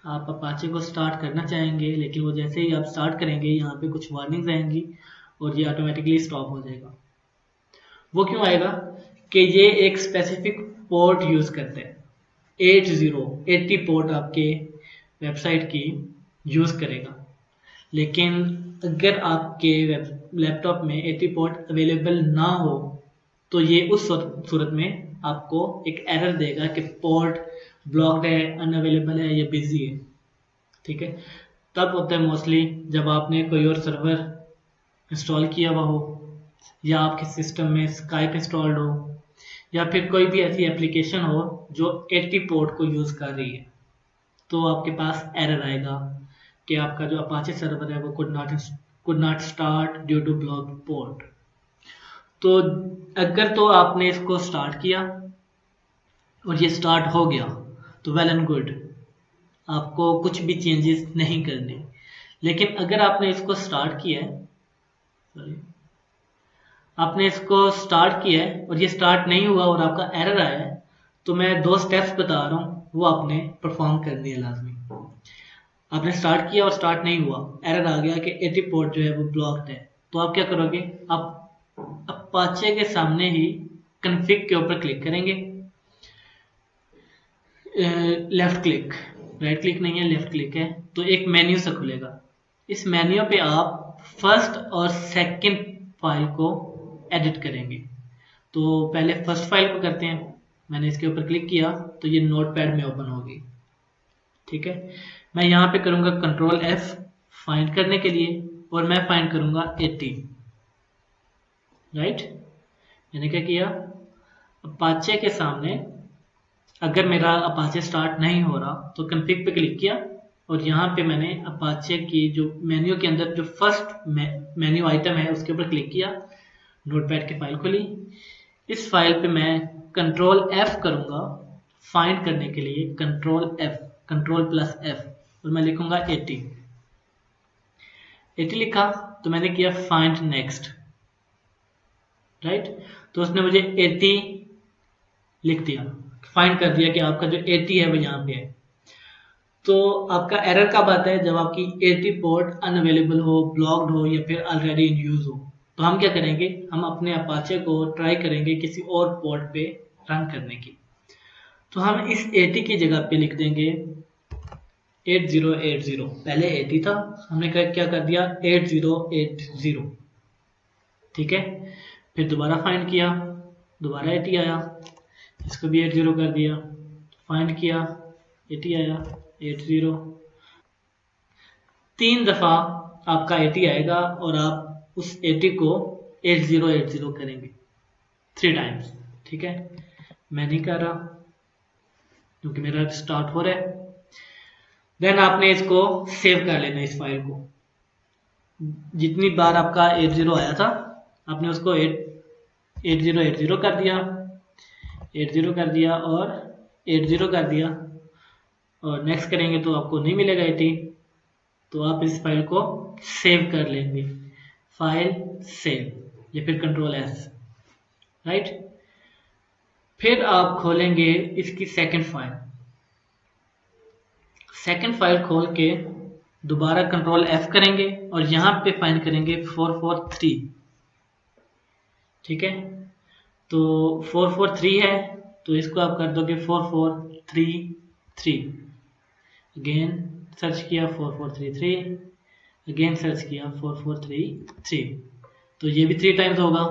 आप अपाचे को स्टार्ट करना चाहेंगे लेकिन वो जैसे ही आप स्टार्ट करेंगे यहाँ पे कुछ वार्निंग्स आएंगी और ये ऑटोमेटिकली स्टॉप हो जाएगा। वो क्यों आएगा कि ये एक स्पेसिफिक पोर्ट यूज करते हैं, 80 पोर्ट आपके वेबसाइट की यूज करेगा। लेकिन अगर आपके लैपटॉप में 80 पोर्ट अवेलेबल ना हो तो ये उस सूरत में आपको एक एरर देगा कि पोर्ट ब्लॉक्ड है, अनअवेलेबल है या बिजी है। ठीक है, तब होता है मोस्टली जब आपने कोई और सर्वर इंस्टॉल किया हुआ हो या आपके सिस्टम में स्काइप इंस्टॉल्ड हो या फिर कोई भी ऐसी एप्लीकेशन हो जो 80 पोर्ट को यूज कर रही है, तो आपके पास एरर आएगा कि आपका जो अपाचे सर्वर है वो could not start due to block port. तो अगर तो आपने इसको स्टार्ट किया और ये स्टार्ट हो गया तो वेल एंड गुड, आपको कुछ भी चेंजेस नहीं करने। लेकिन अगर आपने इसको स्टार्ट किया है और ये स्टार्ट नहीं हुआ और आपका एरर आया है, तो मैं 2 स्टेप्स बता रहा हूँ, वो आपने परफॉर्म करनी है लाजमी। आपने स्टार्ट किया और स्टार्ट नहीं हुआ, एरर आ गया कि 80 पोर्ट जो है वो ब्लॉक्ड है, तो आप क्या करोगे, आप अपाचे के सामने ही कन्फिग के ऊपर क्लिक करेंगे, लेफ्ट क्लिक, राइट क्लिक नहीं है, लेफ्ट क्लिक है, तो एक मेन्यू से खुलेगा। इस मेन्यू पे आप फर्स्ट और सेकंड फाइल को एडिट करेंगे। तो पहले फर्स्ट फाइल को करते हैं। मैंने इसके ऊपर क्लिक किया तो ये नोटपैड में ओपन होगी। ठीक है, मैं यहाँ पे करूँगा कंट्रोल F फाइंड करने के लिए और मैं फाइंड करूँगा 80। राइट, मैंने क्या किया, अपाचे के सामने अगर मेरा अपाचे स्टार्ट नहीं हो रहा तो कन्फिग पे क्लिक किया और यहाँ पे मैंने अपाचे की जो मेन्यू के अंदर जो फर्स्ट मेन्यू आइटम है उसके ऊपर क्लिक किया, नोटपैड की फाइल खोली। इस फाइल पे मैं कंट्रोल F करूँगा फाइंड करने के लिए, कंट्रोल प्लस F, और मैं लिखूंगा 80 लिखा तो मैंने किया फाइंड नेक्स्ट। राइट, तो उसने मुझे 80 लिख दिया, फाइंड कर दिया कि आपका जो 80 है वो यहाँ पे है। तो आपका एरर कब आता है, जब आपकी 80 पोर्ट अनअवेलेबल हो, ब्लॉक्ड हो या फिर ऑलरेडी इन यूज हो। तो हम क्या करेंगे, हम अपने अपाचे को ट्राई करेंगे किसी और पोर्ट पे रन करने की। तो हम इस 80 की जगह पे लिख देंगे 8080। पहले 80 था, हमने क्या कर दिया 8080। ठीक है, फिर दोबारा फाइंड किया, दोबारा 80 आया, इसको भी 80 कर दिया, फाइंड किया 80 आया, 80। 3 दफा आपका 80 आएगा और आप उस 80 को 8080 करेंगे 3 टाइम्स। ठीक है, मैं नहीं कर रहा क्योंकि मेरा स्टार्ट हो रहा है। देन आपने इसको सेव कर लेना, इस फाइल को। जितनी बार आपका 80 आया था आपने उसको 8080 कर दिया, 80 कर दिया और 80 कर दिया, और नेक्स्ट करेंगे तो आपको नहीं मिलेगा 80। तो आप इस फाइल को सेव कर लेंगे, फाइल सेव या फिर कंट्रोल S। राइट, फिर आप खोलेंगे इसकी सेकंड फाइल खोल के दोबारा कंट्रोल F करेंगे और यहाँ पे फाइंड करेंगे 443। ठीक है, तो 443 है तो इसको आप कर दोगे 4433। अगेन सर्च किया 4433, अगेन सर्च किया 4433, तो ये भी 3 टाइम्स होगा।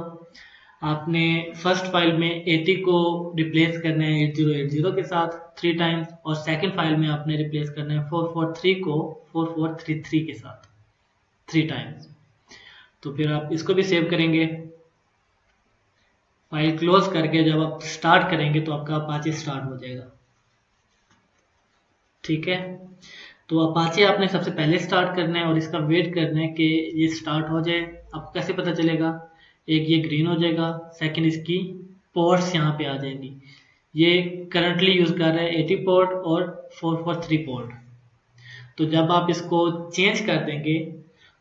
आपने फर्स्ट फाइल में 80 को रिप्लेस करना है 8080 के साथ 3 टाइम्स, और सेकंड फाइल में आपने रिप्लेस करना है 443 को 4433 के साथ 3 टाइम्स। तो फिर आप इसको भी सेव करेंगे, फाइल क्लोज करके जब आप स्टार्ट करेंगे तो आपका अपाचे स्टार्ट हो जाएगा। ठीक है, तो अपाचे आपने सबसे पहले स्टार्ट करना है और इसका वेट करना है कि ये स्टार्ट हो जाए। आपको कैसे पता चलेगा, एक ये ग्रीन हो जाएगा, सेकंड इसकी पोर्ट्स यहाँ पे आ जाएंगी। ये करंटली यूज कर रहा है 80 पोर्ट और 443 पोर्ट। तो जब आप इसको चेंज कर देंगे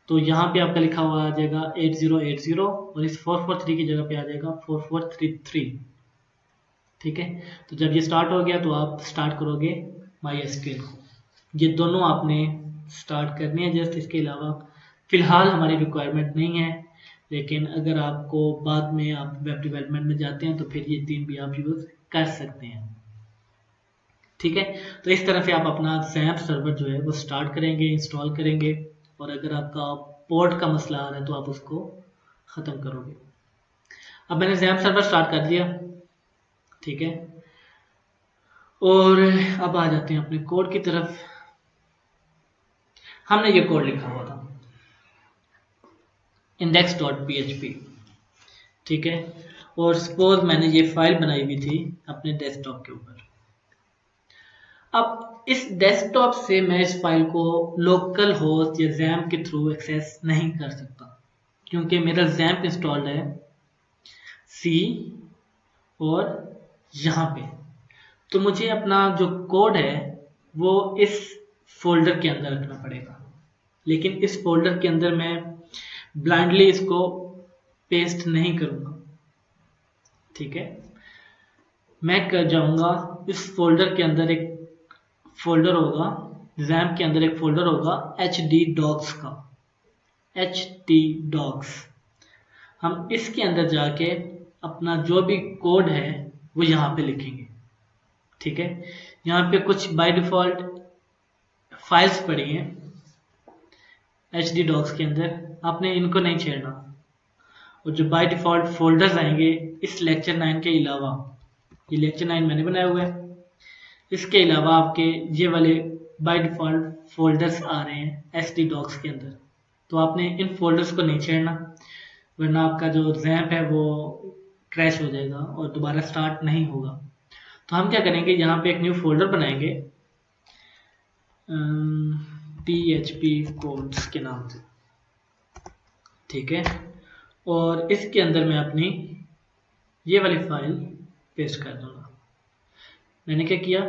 तो यहाँ पे आपका लिखा हुआ आ जाएगा 8080 और इस 443 की जगह पे आ जाएगा 4433। ठीक है, तो जब ये स्टार्ट हो गया तो आप स्टार्ट करोगे MySQL को। ये दोनों आपने स्टार्ट करनी है जस्ट, इसके अलावा फिलहाल हमारी रिक्वायरमेंट नहीं है, लेकिन अगर आपको बाद में आप वेब डेवलपमेंट में जाते हैं तो फिर ये 3 भी आप यूज़ कर सकते हैं। ठीक है, तो इस तरह से आप अपना XAMPP सर्वर जो है वो स्टार्ट करेंगे, इंस्टॉल करेंगे, और अगर आपका पोर्ट का मसला आ रहा है तो आप उसको ख़त्म करोगे। अब मैंने XAMPP सर्वर स्टार्ट कर दिया, ठीक है, और अब आ जाते हैं अपने कोड की तरफ। हमने ये कोड लिखा हुआ था index.php, ठीक है, और सपोज मैंने ये फाइल बनाई हुई थी अपने डेस्कटॉप के ऊपर। अब इस डेस्कटॉप से मैं इस फाइल को लोकल होस्ट या XAMPP के थ्रू एक्सेस नहीं कर सकता, क्योंकि मेरा XAMPP इंस्टॉल्ड है C और यहाँ पे। तो मुझे अपना जो कोड है वो इस फोल्डर के अंदर रखना पड़ेगा, लेकिन इस फोल्डर के अंदर मैं ब्लाइंडली इसको पेस्ट नहीं करूँगा। ठीक है, मैं कर जाऊँगा इस फोल्डर के अंदर, एक फोल्डर होगा XAMPP के अंदर, एक फोल्डर होगा htdocs का, htdocs। हम इसके अंदर जाके अपना जो भी कोड है वो यहाँ पे लिखेंगे। ठीक है, यहाँ पे कुछ बाय डिफ़ॉल्ट फाइल्स पड़ी हैं htdocs के अंदर, आपने इनको नहीं छेड़ना। और जो बाय डिफ़ॉल्ट फोल्डर्स आएंगे इस लेक्चर 9 के अलावा, ये लेक्चर 9 मैंने बनाया हुआ है, इसके अलावा आपके ये वाले बाय डिफ़ॉल्ट फोल्डर्स आ रहे हैं htdocs के अंदर, तो आपने इन फोल्डर्स को नहीं छेड़ना, वरना आपका जो XAMPP है वो क्रैश हो जाएगा और दोबारा स्टार्ट नहीं होगा। तो हम क्या करेंगे, यहाँ पे एक न्यू फोल्डर बनाएंगे PHP कोड्स के नाम से। ठीक है, और इसके अंदर मैं अपनी ये वाली फाइल पेस्ट कर दूंगा। मैंने क्या किया,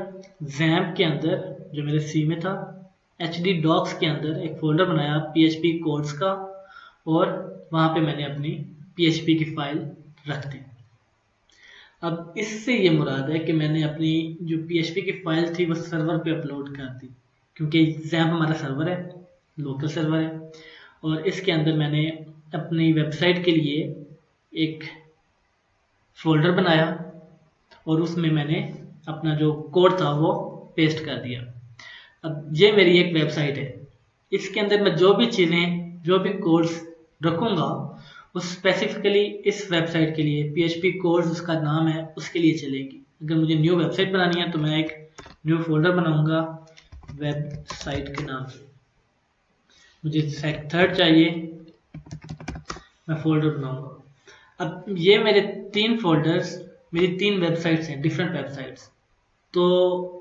XAMPP के अंदर जो मेरे C में था, htdocs के अंदर एक फोल्डर बनाया PHP कोड्स का, और वहाँ पे मैंने अपनी PHP की फाइल रख दी। अब इससे ये मुराद है कि मैंने अपनी जो PHP की फाइल थी वो सर्वर पे अपलोड कर दी, क्योंकि XAMPP हमारा सर्वर है, लोकल सर्वर है, और इसके अंदर मैंने अपनी वेबसाइट के लिए एक फोल्डर बनाया और उसमें मैंने अपना जो कोड था वो पेस्ट कर दिया। अब ये मेरी एक वेबसाइट है, इसके अंदर मैं जो भी चीज़ें, जो भी कोड्स रखूँगा वो स्पेसिफिकली इस वेबसाइट के लिए, PHP कोड्स उसका नाम है, उसके लिए चलेगी। अगर मुझे न्यू वेबसाइट बनानी है तो मैं एक न्यू फोल्डर बनाऊंगा वेबसाइट के नाम से। मुझे सेक्टर चाहिए, मैं फोल्डर बनाऊंगा। अब ये मेरे 3 फोल्डर्स, मेरी 3 वेबसाइट्स हैं, डिफरेंट वेबसाइट्स। तो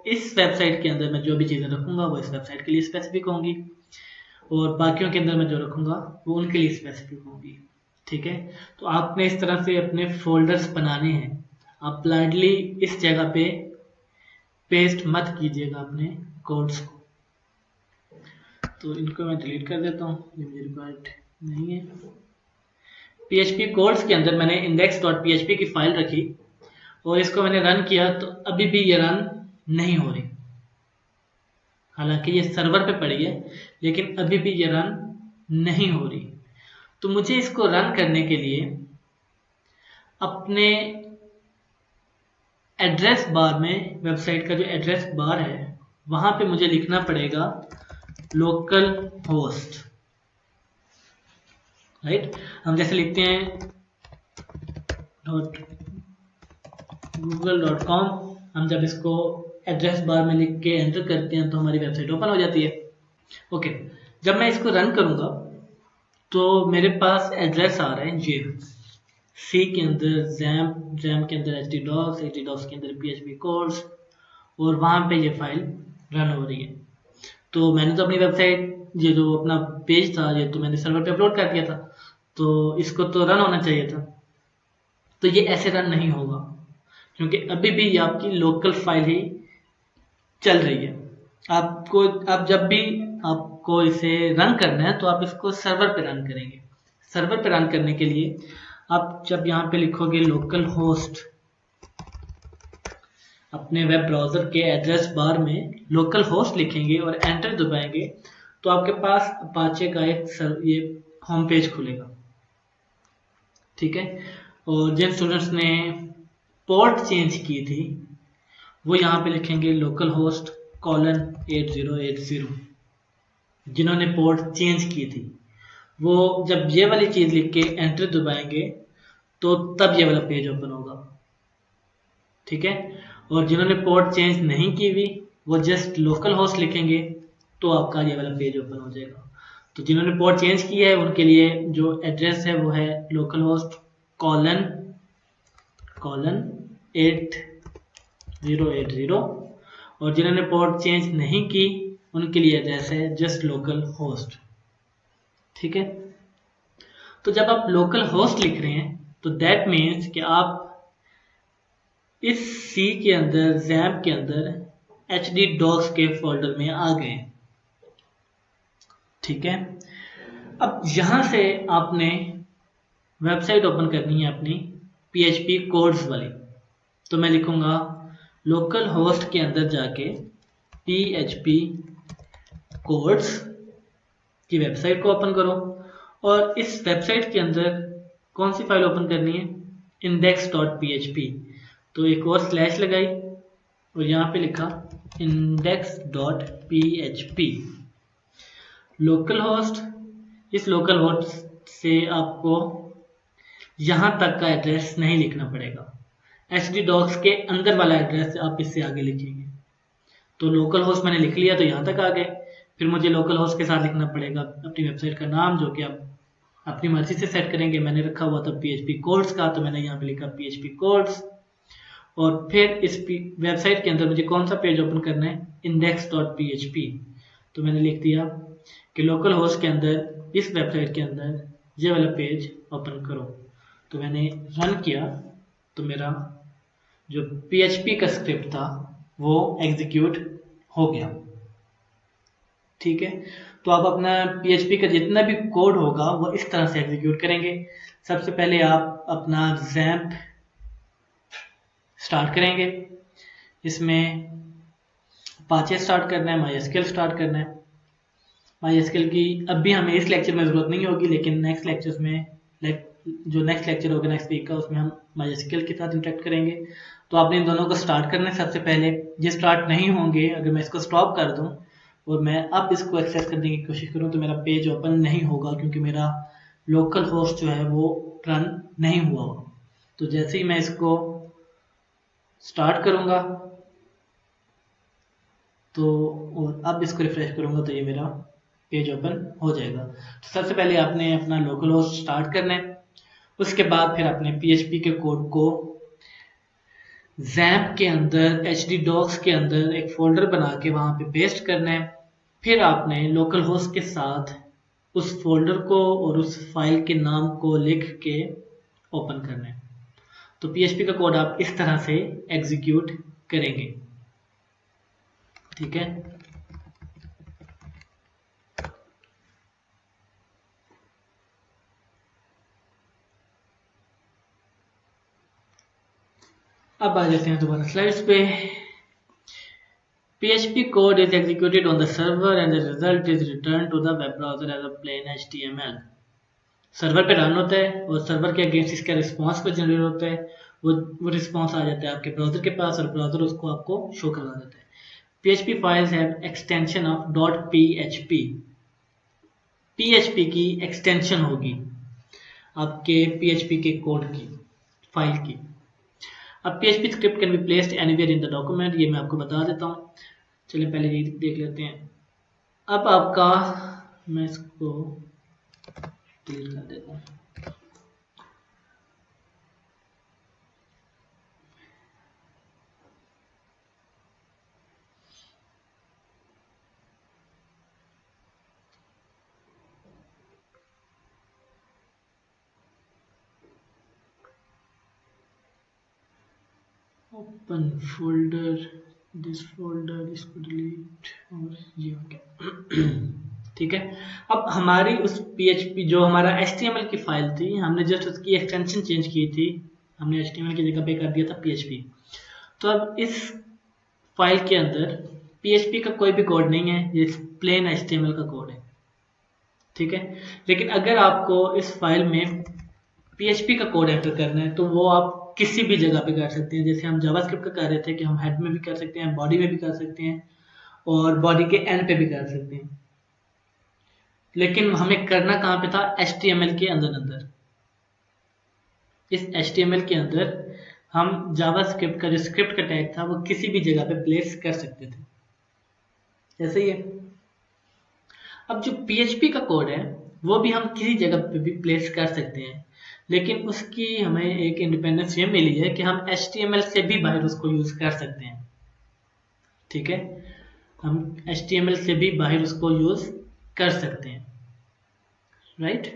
इस वेबसाइट के अंदर मैं जो भी चीज़ें रखूँगा वो इस वेबसाइट के लिए स्पेसिफिक होंगी, और बाकियों के अंदर मैं जो रखूँगा वो उनके लिए स्पेसिफिक होंगी। ठीक है, तो आपने इस तरह से अपने फोल्डर्स बनाने हैं। आप ब्लाइंडली इस जगह पे पेस्ट मत कीजिएगा अपने कोड्स को। तो इनको मैं डिलीट कर देता हूँ, ये मुझे रिक्वायर्ड नहीं है। PHP कोड्स के अंदर मैंने index.php की फाइल रखी और इसको मैंने रन किया, तो अभी भी ये रन नहीं हो रही। हालांकि ये सर्वर पे पड़ी है, लेकिन अभी भी ये रन नहीं हो रही। तो मुझे इसको रन करने के लिए अपने एड्रेस बार में, वेबसाइट का जो एड्रेस बार है वहां पे मुझे लिखना पड़ेगा लोकल होस्ट, राइट। हम जैसे लिखते हैं .google.com, हम जब इसको एड्रेस बार में लिख के एंटर करते हैं तो हमारी वेबसाइट ओपन हो जाती है। ओके, जब मैं इसको रन करूंगा तो मेरे पास एड्रेस आ रहा है ये, C के अंदर XAMPP के अंदर htdocs के अंदर PHP कोड्स, और वहाँ पे ये फाइल रन हो रही है। तो मैंने तो अपनी वेबसाइट, ये जो अपना पेज था, ये तो मैंने सर्वर पे अपलोड कर दिया था, तो इसको तो रन होना चाहिए था। तो ये ऐसे रन नहीं होगा, क्योंकि अभी भी ये आपकी लोकल फाइल ही चल रही है। आपको, आप जब भी आपको इसे रन करना है तो आप इसको सर्वर पे रन करेंगे। सर्वर पे रन करने के लिए आप जब यहाँ पे लिखोगे लोकल होस्ट, अपने वेब ब्राउज़र के एड्रेस बार में लोकल होस्ट लिखेंगे और एंटर दबाएंगे तो आपके पास अपाचे का एक ये होम पेज खुलेगा। ठीक है, और जिन स्टूडेंट्स ने पोर्ट चेंज की थी वो यहाँ पे लिखेंगे लोकल होस्ट :8080। जिन्होंने पोर्ट चेंज की थी वो जब ये वाली चीज़ लिख के एंटर दबाएंगे तो तब ये वाला पेज ओपन होगा। ठीक है, और जिन्होंने पोर्ट चेंज नहीं की हुई वो जस्ट लोकल होस्ट लिखेंगे तो आपका ये वाला पेज ओपन हो जाएगा। तो जिन्होंने पोर्ट चेंज किया है उनके लिए जो एड्रेस है वो है लोकल होस्ट :8080, और जिन्होंने पोर्ट चेंज नहीं की उनके लिए एड्रेस है जस्ट लोकल होस्ट। ठीक है, तो जब आप लोकल होस्ट लिख रहे हैं तो दैट मीन्स कि आप इस सी के अंदर ज़ैम्प के अंदर htdocs के फोल्डर में आ गए। ठीक है, अब यहां से आपने वेबसाइट ओपन करनी है अपनी PHP कोड्स वाली। तो मैं लिखूंगा लोकल होस्ट के अंदर जाके PHP कोड्स की वेबसाइट को ओपन करो और इस वेबसाइट के अंदर कौन सी फाइल ओपन करनी है, index.php। तो एक और स्लैश लगाई और यहाँ पे लिखा index.php लोकल होस्ट। इस लोकल होस्ट से आपको यहाँ तक का एड्रेस नहीं लिखना पड़ेगा, htdocs के अंदर वाला एड्रेस आप इससे आगे लिखेंगे। तो लोकल होस्ट मैंने लिख लिया तो यहाँ तक आ गए, फिर मुझे लोकल होस्ट के साथ लिखना पड़ेगा अपनी वेबसाइट का नाम जो कि आप अपनी मर्जी से सेट करेंगे। मैंने रखा हुआ था PHP कोड्स का, तो मैंने यहाँ पे लिखा PHP कोड्स, और फिर इस वेबसाइट के अंदर मुझे कौन सा पेज ओपन करना है, index.php। तो मैंने लिख दिया कि लोकल होस्ट के अंदर इस वेबसाइट के अंदर ये वाला पेज ओपन करो। तो मैंने रन किया तो मेरा जो PHP का स्क्रिप्ट था वो एग्जीक्यूट हो गया। ठीक है, तो आप अपना PHP का जितना भी कोड होगा वो इस तरह से एग्जीक्यूट करेंगे। सबसे पहले आप अपना ज़ैम्प स्टार्ट करेंगे, इसमें अपाचे स्टार्ट करना है, MySQL स्टार्ट करना है। MySQL की अभी हमें इस लेक्चर में ज़रूरत नहीं होगी, लेकिन नेक्स्ट लेक्चर्स में जो नेक्स्ट लेक्चर होगा नेक्स्ट वीक का उसमें हम MySQL के साथ इंटरेक्ट करेंगे। तो आपने इन दोनों को स्टार्ट करना है सबसे पहले। ये स्टार्ट नहीं होंगे, अगर मैं इसको स्टॉप कर दूं और मैं अब इसको एक्सेस करने की कोशिश करूं तो मेरा पेज ओपन नहीं होगा क्योंकि मेरा लोकल होस्ट जो है वो रन नहीं हुआ होगा। तो जैसे ही मैं इसको स्टार्ट करूंगा तो और अब इसको रिफ्रेश करूंगा तो ये मेरा पेज ओपन हो जाएगा। तो सबसे पहले आपने अपना लोकल होस्ट स्टार्ट करना है, उसके बाद फिर आपने PHP के कोड को ज़ैम्प के अंदर htdocs के अंदर एक फोल्डर बना के वहां पे पेस्ट करना है। फिर आपने लोकल होस्ट के साथ उस फोल्डर को और उस फाइल के नाम को लिख के ओपन करना है। तो PHP का कोड आप इस तरह से एग्जीक्यूट करेंगे। ठीक है, अब आ जाते हैं दोबारा स्लाइड्स पे। PHP code is executed on the server and the result is returned to the web browser as a plain HTML। Server पे रन होता है और सर्वर के अगेंस्ट इसका रिस्पांस को जनरेट होता है, वो रिस्पांस आ जाता है आपके ब्राउजर के पास और ब्राउजर उसको आपको शो करवा देता है। PHP files have extension of .php। PHP की एक्सटेंशन होगी आपके PHP के कोड की फाइल की। अब PHP script can be placed anywhere in the document, ये मैं आपको बता देता हूँ। चलिए पहले ये देख लेते हैं। अब आपका, मैं इसको क्लियर कर देता हूँ। ओपन फोल्डर, दिस फोल्डर, इसको डिलीट और ये हो गया। ठीक है, अब हमारी उस PHP जो हमारा HTML की फाइल थी, हमने जस्ट उसकी एक्सटेंशन चेंज की थी, हमने HTML की जगह पे कर दिया था PHP। तो अब इस फाइल के अंदर PHP का कोई भी कोड नहीं है, ये प्लेन HTML का कोड है। ठीक है, लेकिन अगर आपको इस फाइल में PHP का कोड एंटर करना है तो वो आप किसी भी जगह पे कर सकते हैं। जैसे हम जावास्क्रिप्ट का कर रहे थे कि हम हेड में भी कर सकते हैं, बॉडी में भी कर सकते हैं और बॉडी के एंड पे भी कर सकते हैं। लेकिन हमें करना कहाँ पे था? HTML के अंदर। इस HTML के अंदर हम जावास्क्रिप्ट का जो स्क्रिप्ट का टैग था वो किसी भी जगह पे प्लेस कर सकते थे, जैसे ये। अब जो PHP का कोड है वो भी हम किसी जगह पे भी प्लेस कर सकते हैं, लेकिन उसकी हमें एक इंडिपेंडेंस ये मिली है कि हम HTML से भी बाहर उसको यूज कर सकते हैं। ठीक है, हम HTML से भी बाहर उसको यूज कर सकते हैं, राइट।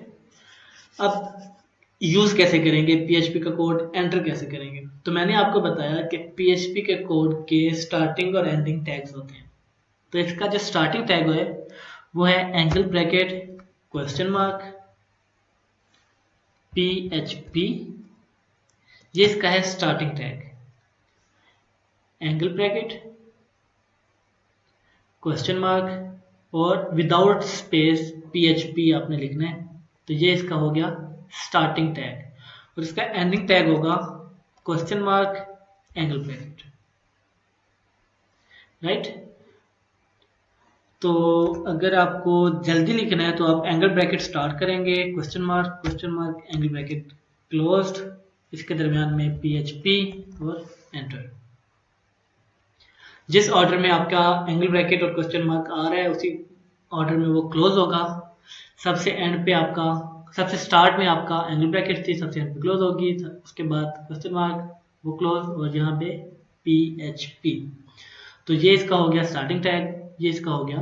अब यूज कैसे करेंगे, PHP का कोड एंटर कैसे करेंगे? तो मैंने आपको बताया कि PHP के कोड के स्टार्टिंग और एंडिंग टैग्स होते हैं। तो इसका जो स्टार्टिंग टैग है वो है angle bracket question mark PHP, ये इसका है starting tag. Angle bracket question mark और विदाउट स्पेस PHP आपने लिखना है, तो ये इसका हो गया स्टार्टिंग टैग। और इसका एंडिंग टैग होगा question mark angle bracket, right. तो अगर आपको जल्दी लिखना है तो आप एंगल ब्रैकेट स्टार्ट करेंगे, question mark angle bracket closed, इसके दरमियान में PHP और एंटर। जिस ऑर्डर में आपका एंगल ब्रैकेट और क्वेश्चन मार्क आ रहा है उसी ऑर्डर में वो क्लोज होगा। सबसे एंड पे आपका, सबसे स्टार्ट में आपका एंगल ब्रैकेट थी, सबसे एंड पे क्लोज होगी, उसके बाद क्वेश्चन मार्क वो क्लोज और यहाँ पे PHP। तो ये इसका हो गया स्टार्टिंग टैग, ये इसका हो गया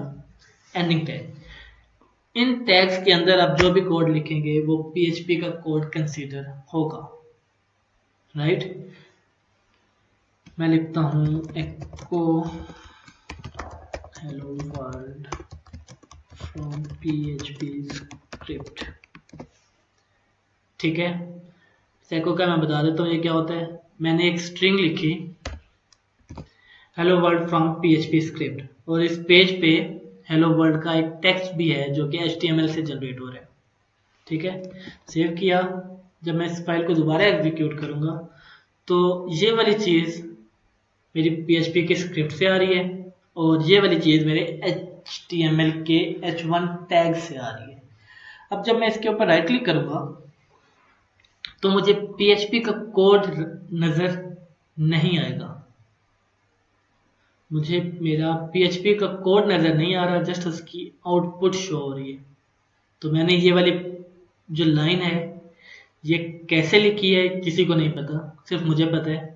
एंडिंग टैग। इन टैग्स के अंदर आप जो भी कोड लिखेंगे वो PHP का कोड कंसीडर होगा, राइट। मैं लिखता हूं echo hello world from PHP script. ठीक है, एको का मैं बता देता हूँ ये क्या होता है। मैंने एक स्ट्रिंग लिखी hello world from PHP script और इस पेज पे हेलो वर्ल्ड का एक टेक्स्ट भी है जो कि HTML से जनरेट हो रहा है। ठीक है, सेव किया। जब मैं इस फाइल को दोबारा एग्जीक्यूट करूंगा तो ये वाली चीज मेरी PHP के स्क्रिप्ट से आ रही है और ये वाली चीज मेरे HTML के H1 टैग से आ रही है। अब जब मैं इसके ऊपर राइट क्लिक करूंगा तो मुझे PHP का कोड नजर नहीं आएगा, मुझे मेरा PHP का कोड नजर नहीं आ रहा, जस्ट उसकी आउटपुट शो हो रही है। तो मैंने ये वाली जो लाइन है ये कैसे लिखी है किसी को नहीं पता, सिर्फ मुझे पता है।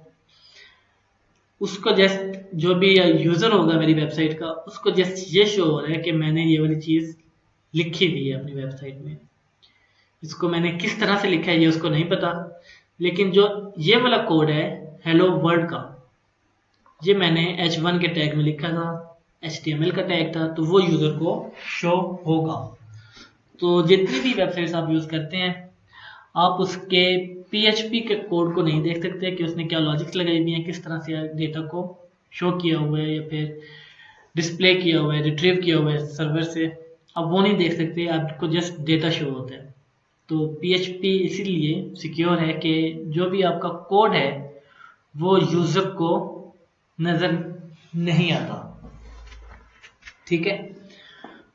उसको जस्ट जो भी यूजर होगा मेरी वेबसाइट का उसको जस्ट ये शो हो रहा है कि मैंने ये वाली चीज लिखी दी है अपनी वेबसाइट में। इसको मैंने किस तरह से लिखा है ये उसको नहीं पता, लेकिन जो ये वाला कोड है हेलो वर्ल्ड का, ये मैंने H1 के टैग में लिखा था, HTML का टैग था, तो वो यूजर को शो होगा। तो जितनी भी वेबसाइट्स आप यूज करते हैं आप उसके PHP के कोड को नहीं देख सकते कि उसने क्या लॉजिक्स लगाई हुई हैं, किस तरह से डेटा को शो किया हुआ है या फिर डिस्प्ले किया हुआ है, रिट्रीव किया हुआ है सर्वर से, आप वो नहीं देख सकते, आपको जस्ट डेटा शो होता है। तो PHP इसीलिए सिक्योर है कि जो भी आपका कोड है वो यूजर को नजर नहीं आता। ठीक है,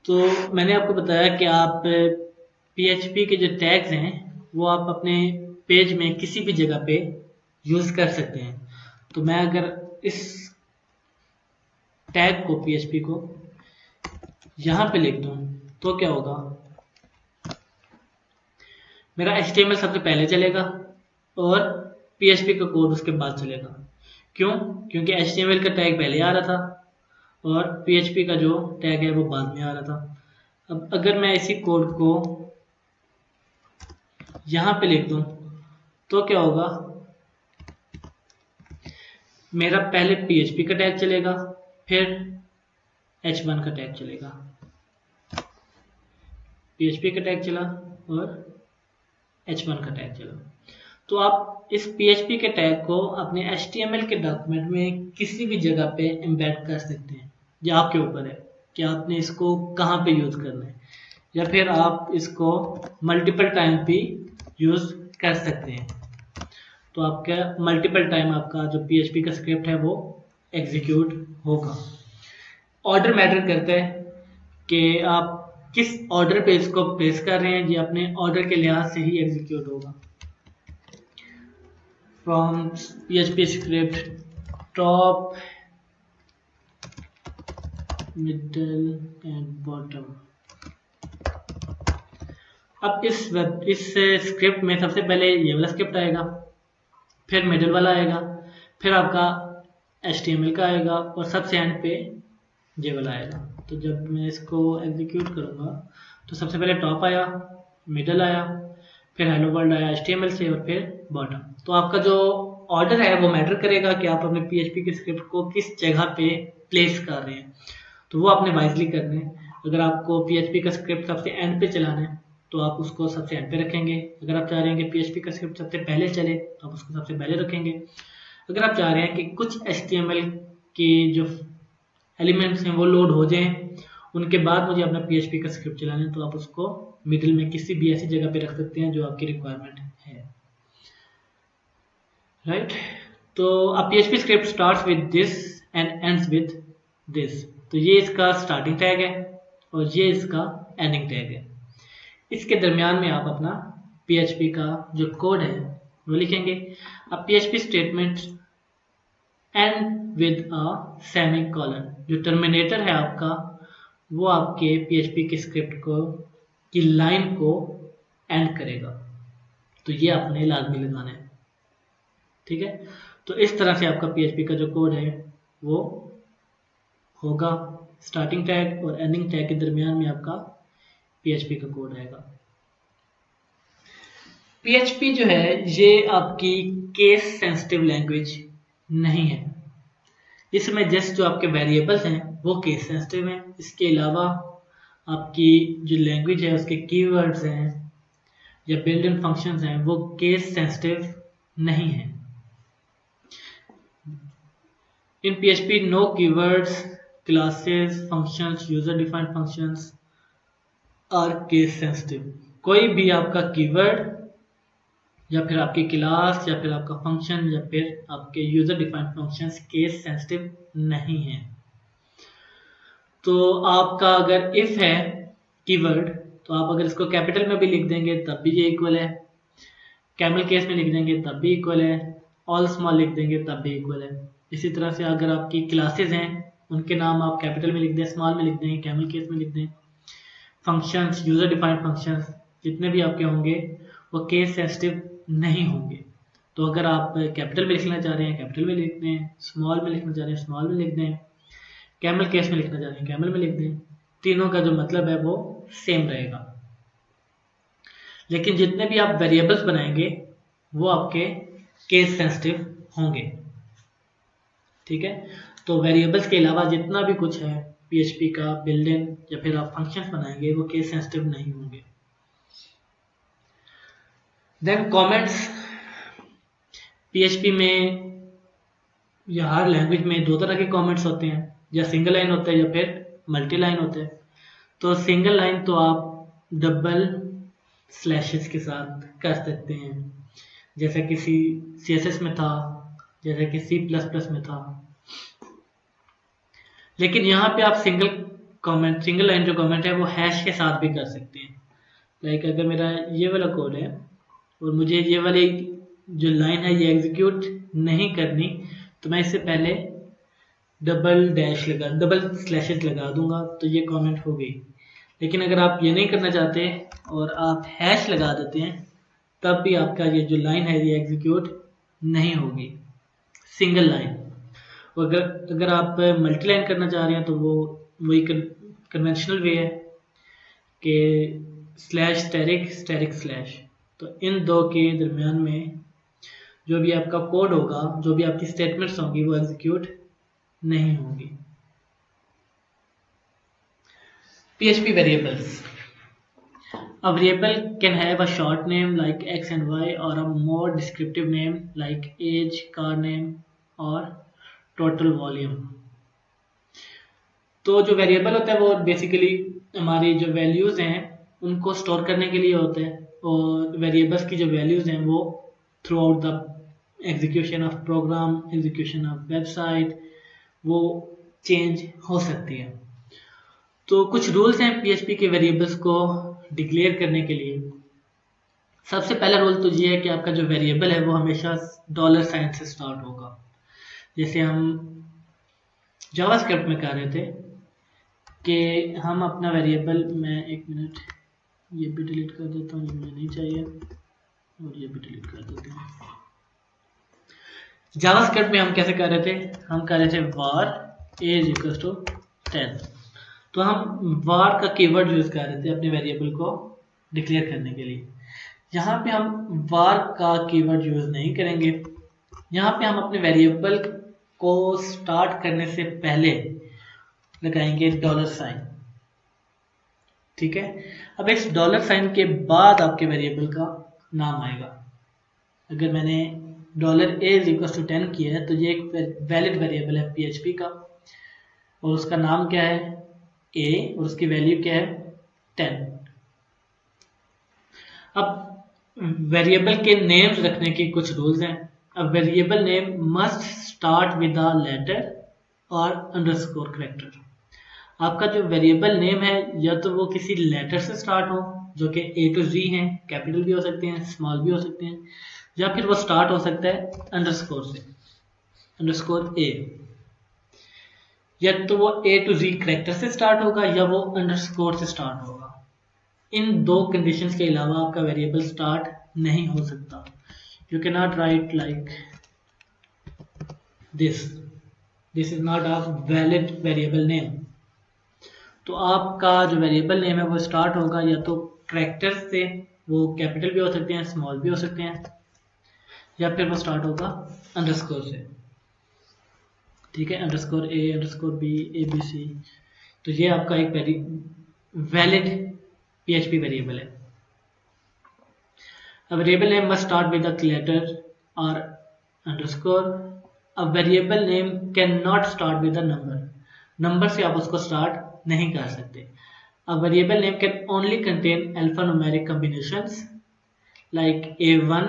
तो मैंने आपको बताया कि आप PHP के जो टैग्स हैं वो आप अपने पेज में किसी भी जगह पे यूज कर सकते हैं। तो मैं अगर इस टैग को PHP को यहां पे लिख दूं तो क्या होगा, मेरा HTML सबसे पहले चलेगा और PHP का कोड उसके बाद चलेगा। क्यों? क्योंकि HTML का टैग पहले आ रहा था और PHP का जो टैग है वो बाद में आ रहा था। अब अगर मैं इसी कोड को यहां पे लिख दूं तो क्या होगा, मेरा पहले PHP का टैग चलेगा, फिर h1 का टैग चलेगा। PHP का टैग चला और h1 का टैग चला। तो आप इस PHP के टैग को अपने HTML के डॉक्यूमेंट में किसी भी जगह पे एम्बेड कर सकते हैं। ये आपके ऊपर है कि आपने इसको कहाँ पे यूज़ करना है, या फिर आप इसको मल्टीपल टाइम भी यूज़ कर सकते हैं। तो आपका मल्टीपल टाइम आपका जो PHP का स्क्रिप्ट है वो एग्जीक्यूट होगा। ऑर्डर मैटर करता है कि आप किस ऑर्डर पे इसको प्लेस कर रहे हैं, ये अपने ऑर्डर के लिहाज से ही एग्जीक्यूट होगा। From PHP script top, middle and bottom. अब इस स्क्रिप्ट में सबसे पहले ये वाला स्क्रिप्ट आएगा, फिर मिडल वाला आएगा, फिर आपका HTML का आएगा और सबसे एंड पे ये वाला आएगा। तो जब मैं इसको एग्जीक्यूट करूँगा तो सबसे पहले टॉप आया, मिडल आया, फिर हेलो वर्ल्ड आया HTML से और फिर बॉटम। तो आपका जो ऑर्डर है वो मैटर करेगा कि आप अपने PHP के स्क्रिप्ट को किस जगह पे प्लेस कर रहे हैं, तो वो आपने वाइजली करना है। अगर आपको PHP का स्क्रिप्ट सबसे एंड पे चलाना है तो आप उसको सबसे एंड पे रखेंगे। अगर आप चाह रहे हैं कि PHP का स्क्रिप्ट सबसे पहले चले तो आप उसको सबसे पहले रखेंगे। अगर आप चाह रहे हैं कि कुछ HTML के जो एलिमेंट्स हैं वो लोड हो जाएं, उनके बाद मुझे अपना PHP का स्क्रिप्ट चलाना है, तो आप उसको मिडिल में किसी भी ऐसी जगह पे रख सकते हैं जो आपकी रिक्वायरमेंट है। राइट, तो अब PHP script starts with this and ends with this. तो ये इसका स्टार्टिंग टैग है और ये इसका एंडिंग टैग है। इसके दरमियान में आप अपना PHP का जो कोड है वो लिखेंगे। अब PHP statement and with a semicolon, जो टर्मिनेटर है आपका वो आपके PHP के स्क्रिप्ट को की लाइन को एंड करेगा। तो ये आपने लाजमी लगाना है। ठीक है, तो इस तरह से आपका PHP का जो कोड है वो होगा। स्टार्टिंग टैग और एंडिंग टैग के दरमियान में आपका PHP का कोड आएगा। PHP जो है ये आपकी केस सेंसिटिव लैंग्वेज नहीं है। इसमें जस्ट जो आपके वेरिएबल्स हैं वो केस सेंसिटिव हैं। इसके अलावा आपकी जो लैंग्वेज है उसके कीवर्ड्स हैं या बिल्ट इन फंक्शंस हैं वो केस सेंसिटिव नहीं है। In PHP no keywords, classes, functions, user defined functions are case sensitive. कोई भी आपका कीवर्ड या फिर आपकी क्लास या फिर आपका फंक्शन या फिर आपके user defined functions case sensitive नहीं है। तो आपका अगर इफ है कीवर्ड तो आप अगर इसको कैपिटल में भी लिख देंगे तब भी ये इक्वल है, कैमल केस में लिख देंगे तब भी इक्वल है, ऑल स्मॉल लिख देंगे तब भी इक्वल है। इसी तरह से अगर आपकी क्लासेस हैं उनके नाम आप कैपिटल में लिख दें, स्मॉल में लिख दें, कैमल केस में लिख दें, फंक्शंस, यूजर डिफाइंड फंक्शंस जितने भी आपके होंगे वो केस सेंसिटिव नहीं होंगे। तो अगर आप कैपिटल में लिखना चाह रहे हैं कैपिटल में लिख दें, स्मॉल में लिखना चाह रहे हैं स्मॉल में लिख दें, कैमल केस में लिखना चाह रहे हैं कैमल में लिख दें। तीनों का जो मतलब है वो सेम रहेगा। लेकिन जितने भी आप वेरिएबल्स बनाएंगे वो आपके केस सेंसिटिव होंगे। ठीक है, तो वेरिएबल्स के अलावा जितना भी कुछ है PHP का बिल्ट इन या फिर आप फंक्शंस बनाएंगे वो केस सेंसिटिव नहीं होंगे। Then comments. PHP में या हर लैंग्वेज में दो तरह के कमेंट्स होते हैं, या सिंगल लाइन होता है या फिर मल्टी लाइन होता है। तो सिंगल लाइन तो आप डबल स्लैशेस के साथ कर सकते हैं, जैसे किसी CSS में था, जैसे कि C++ में था। लेकिन यहाँ पे आप सिंगल लाइन जो कमेंट है वो हैश के साथ भी कर सकते हैं। लाइक अगर मेरा ये वाला कोड है और मुझे ये वाली जो लाइन है ये एग्जीक्यूट नहीं करनी तो मैं इससे पहले डबल स्लैशेस लगा दूंगा तो ये कमेंट हो गई। लेकिन अगर आप ये नहीं करना चाहते और आप हैश लगा देते हैं तब भी आपका ये जो लाइन है ये एग्जीक्यूट नहीं होगी, सिंगल लाइन। अगर आप मल्टी लाइन करना चाह रहे हैं तो वो वही कन्वेंशनल वे है कि स्लैश स्टैरिक स्लैश। तो इन दो के दरमियान में जो भी आपका कोड होगा, जो भी आपकी स्टेटमेंट्स होंगी वो एग्जीक्यूट नहीं होंगी। PHP variables. A variable can have a short name like X and Y or a more descriptive name like age, car name or total volume. तो जो वेरिएबल होता है वो बेसिकली हमारी जो वैल्यूज़ हैं उनको स्टोर करने के लिए होते हैं, और वेरिएबल्स की जो वैल्यूज़ हैं वो throughout the execution of program, execution of website, वो चेंज हो सकती है। तो कुछ रूल्स हैं PHP के वेरिएबल्स को डिक्लेयर करने के लिए। सबसे पहला रूल तो ये है कि आपका जो वेरिएबल है वो हमेशा $साइन से स्टार्ट होगा। जैसे हम जावास्क्रिप्ट में कर रहे थे कि हम अपना वेरिएबल, मैं एक मिनट ये भी डिलीट कर देता हूँ, ये मुझे नहीं चाहिए, और ये भी डिलीट कर देते हैं। जावास्क्रिप्ट में हम कैसे कर रहे थे, हम कर रहे थे var age equals to 10। तो हम var का कीवर्ड यूज कर रहे थे अपने वेरिएबल को डिक्लेयर करने के लिए। यहाँ पे हम var का कीवर्ड यूज नहीं करेंगे, यहाँ पे हम अपने वेरिएबल को स्टार्ट करने से पहले लगाएंगे $साइन। ठीक है, अब इस $साइन के बाद आपके वेरिएबल का नाम आएगा। अगर मैंने $a=10 किया है तो ये एक वैलिड वेरिएबल है PHP का, और उसका नाम क्या है a, और उसकी वैल्यू क्या है 10। अब वेरिएबल के नेम्स रखने के कुछ रूल्स हैं। अब variable name must start with a letter और अंडरस्कोर कैरेक्टर। आपका जो वेरिएबल नेम है या तो वो किसी लेटर से स्टार्ट हो, जो कि A to Z हैं, कैपिटल भी हो सकते हैं, स्मॉल भी हो सकते हैं, या फिर वो स्टार्ट हो सकता है अंडरस्कोर से, अंडरस्कोर A, या तो वो A to Z कैरेक्टर से स्टार्ट होगा या वो अंडरस्कोर से स्टार्ट होगा। इन दो कंडीशंस के अलावा आपका वेरिएबल स्टार्ट नहीं हो सकता। You can not right like this is not a valid variable name. तो आपका जो वेरिएबल नेम है वो स्टार्ट होगा या तो कैरेक्टर से, वो कैपिटल भी हो सकते हैं, स्मॉल भी हो सकते हैं, या फिर वो स्टार्ट होगा अंडरस्कोर से। ठीक है, underscore A, underscore B, ABC। तो ये आपका एक वैलिड PHP वेरिएबल है। A variable name must start with a letter or underscore. A variable name cannot start with a number. Number से आप उसको स्टार्ट नहीं कर सकते। A variable name can only contain alphanumeric combinations like A1,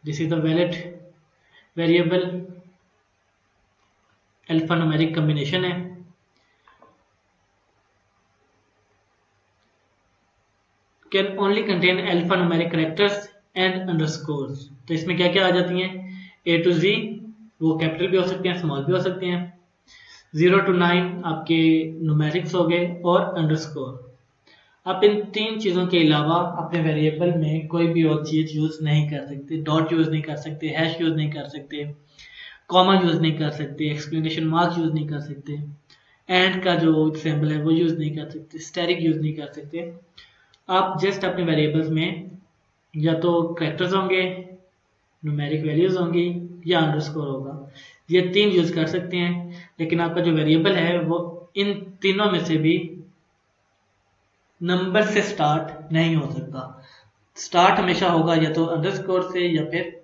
this is the valid variable, alphanumeric combination है। Can only contain alphanumeric characters and underscores। तो इसमें क्या क्या आ जाती हैं, A to Z, वो कैपिटल भी हो सकते हैं, स्मॉल भी हो सकते हैं, 0 to 9 आपके न्यूमेरिक्स हो गए, और अंडरस्कोर। आप इन तीन चीज़ों के अलावा अपने वेरिएबल में कोई भी और चीज़ यूज़ नहीं कर सकते। डॉट यूज़ नहीं कर सकते, हैश यूज़ नहीं कर सकते, कॉमा यूज़ नहीं कर सकते, एक्सक्लेमेशन मार्क यूज़ नहीं कर सकते, एंड का जो सिंबल है वो यूज़ नहीं कर सकते, स्टैटिक यूज़ नहीं कर सकते। आप जस्ट अपने वेरिएबल्स में या तो कैरेक्टर्स होंगे, न्यूमेरिक वैल्यूज होंगी, या अंडरस्कोर होगा, ये तीन यूज कर सकते हैं। लेकिन आपका जो वेरिएबल है वो इन तीनों में से भी नंबर से स्टार्ट नहीं हो सकता। स्टार्ट हमेशा होगा या तो अंडरस्कोर से या फिर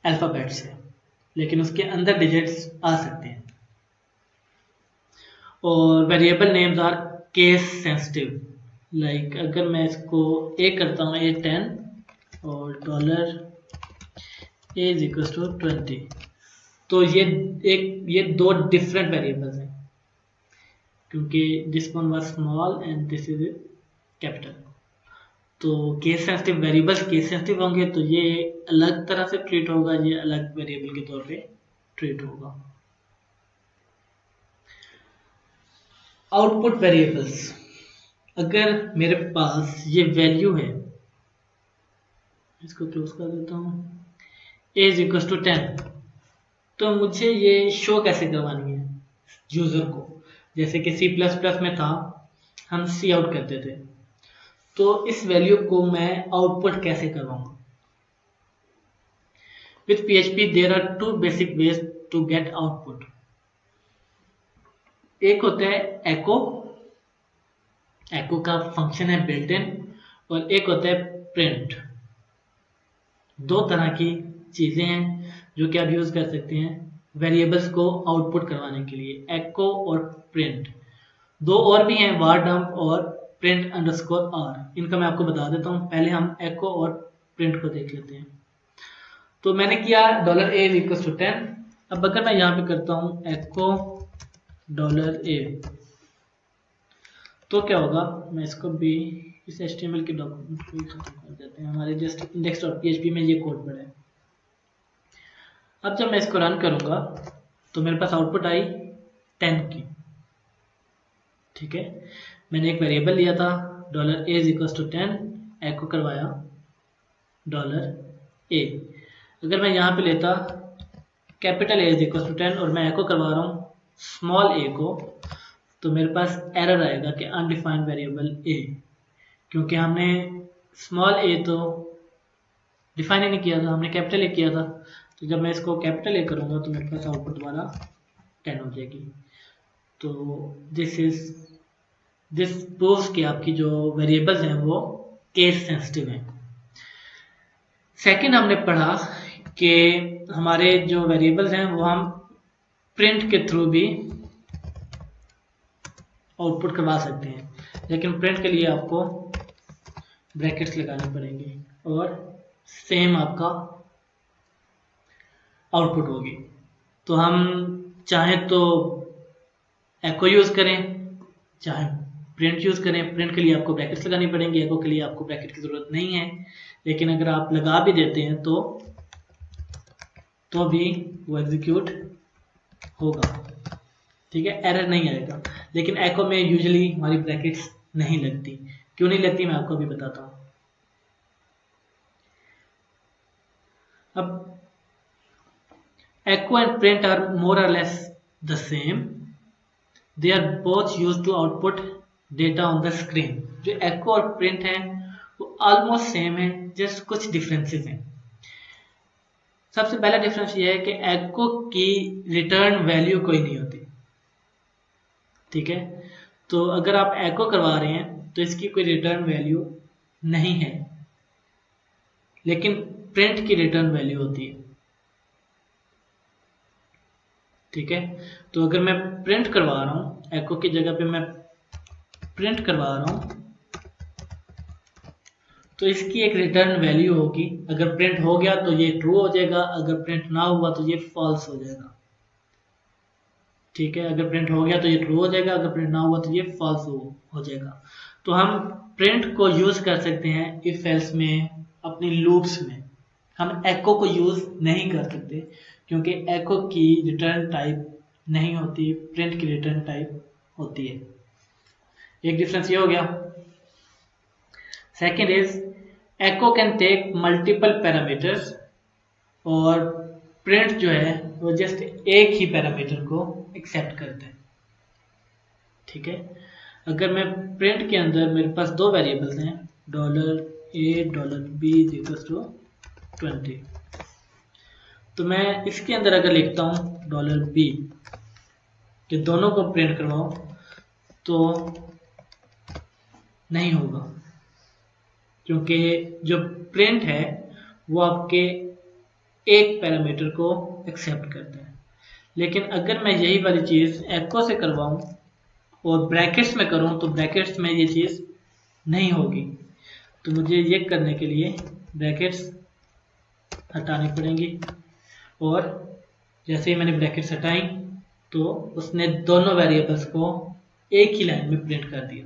अल्फाबेट से, लेकिन उसके अंदर डिजिट्स आ सकते हैं। और variable names are case sensitive. Like अगर मैं इसको A करता हूँ A10 और $A=20, तो ये दो डिफरेंट वेरिएबल्स हैं, क्योंकि this one was small and this is capital. तो case sensitive variables case sensitive होंगे तो ये अलग तरह से ट्रीट होगा, ये अलग वेरिएबल के तौर पे ट्रीट होगा। आउटपुट वेरिएबल्स, अगर मेरे पास ये वैल्यू है, इसको क्लोज कर देता हूँ, A=10, तो मुझे ये शो कैसे करवानी है यूजर को। जैसे कि C++ में था, हम सी आउट करते थे, तो इस वैल्यू को मैं आउटपुट कैसे करवाऊंगा? With PHP there are two basic ways to get output. एक होता है एको, एको का फंक्शन है बिल्ट इन, और एक होता है प्रिंट। दो तरह की चीजें हैं जो कि आप यूज कर सकते हैं वेरिएबल्स को आउटपुट करवाने के लिए, एको और प्रिंट। दो और भी हैं, var dump और print underscore r। इनका मैं आपको बता देता हूं। पहले हम एको और प्रिंट को देख लेते हैं। तो मैंने किया $a=10। अब अगर मैं यहां पे करता हूं एको $a, तो क्या होगा? मैं इसको भी इस HTML के डॉक्यूमेंट को खत्म कर देते हैं। हमारे जस्ट index.php में ये कोड पड़ा है। अब जब मैं इसको रन करूंगा तो मेरे पास आउटपुट आई 10 की। ठीक है, मैंने एक वेरिएबल लिया था $a=10, एको करवाया $a। अगर मैं यहाँ पे लेता कैपिटल A=10 और मैं एको करवा रहा हूँ स्मॉल a को, तो मेरे पास एरर आएगा कि अनडिफाइंड वेरिएबल a, क्योंकि हमने स्मॉल a तो डिफाइन ही नहीं किया था, हमने कैपिटल A किया था। तो जब मैं इसको कैपिटल A करूँगा तो मेरे पास आउटपुट दोबारा 10 हो जाएगी। तो दिस प्रूव्स कि आपकी जो वेरिएबल्स हैं वो केस सेंसिटिव हैं। सेकंड हमने पढ़ा कि हमारे जो वेरिएबल्स हैं वो हम प्रिंट के थ्रू भी आउटपुट करवा सकते हैं, लेकिन प्रिंट के लिए आपको ब्रैकेट्स लगाने पड़ेंगे और सेम आपका आउटपुट होगी। तो हम चाहें तो एको यूज करें, चाहे प्रिंट यूज करें। प्रिंट के लिए आपको ब्रैकेट्स लगानी पड़ेंगी, एको के लिए आपको ब्रैकेट की जरूरत नहीं है। लेकिन अगर आप लगा भी देते हैं तो भी वो एग्जीक्यूट होगा। ठीक है, एरर नहीं आएगा। लेकिन एको में यूजुअली हमारी ब्रैकेट्स नहीं लगती। क्यों नहीं लगती मैं आपको अभी बताता हूं। अब echo and print are more or less the same. They are both used to output data on the screen. जो echo और print है वो almost same है, just कुछ differences हैं। सबसे पहला डिफरेंस ये है कि echo की रिटर्न वैल्यू कोई नहीं होती। ठीक है, तो अगर आप echo करवा रहे हैं तो इसकी कोई रिटर्न वैल्यू नहीं है, लेकिन प्रिंट की रिटर्न वैल्यू होती है। ठीक है, तो अगर मैं प्रिंट करवा रहा हूं, एको की जगह पे मैं प्रिंट करवा रहा हूं, तो इसकी एक रिटर्न वैल्यू होगी। अगर प्रिंट हो गया तो ये ट्रू हो जाएगा, अगर प्रिंट ना हुआ तो ये फॉल्स हो जाएगा। ठीक है, अगर प्रिंट हो गया तो ये ट्रू हो जाएगा, अगर प्रिंट ना हुआ तो ये फॉल्स हो जाएगा। तो हम प्रिंट को यूज कर सकते हैं इफ एल्स में, अपनी लूप्स में। हम एको को यूज नहीं कर सकते क्योंकि एको की रिटर्न टाइप नहीं होती, प्रिंट की रिटर्न टाइप होती है। एक डिफरेंस ये हो गया। Second is echo can take multiple parameters और प्रिंट जो है वो जस्ट एक ही पैरामीटर को एक्सेप्ट करते हैं। ठीक है, अगर मैं प्रिंट के अंदर मेरे पास दो वेरिएबल्स हैं $a $b=20, तो मैं इसके अंदर अगर लिखता हूं $b कि दोनों को प्रिंट करवाओ तो नहीं होगा, क्योंकि जो प्रिंट है वो आपके एक पैरामीटर को एक्सेप्ट करता है। लेकिन अगर मैं यही वाली चीज एको से करवाऊं और ब्रैकेट्स में करूं तो ब्रैकेट्स में ये चीज नहीं होगी। तो मुझे ये करने के लिए ब्रैकेट्स हटानी पड़ेंगी, और जैसे ही मैंने ब्रैकेट्स हटाई तो उसने दोनों वेरिएबल्स को एक ही लाइन में प्रिंट कर दिया।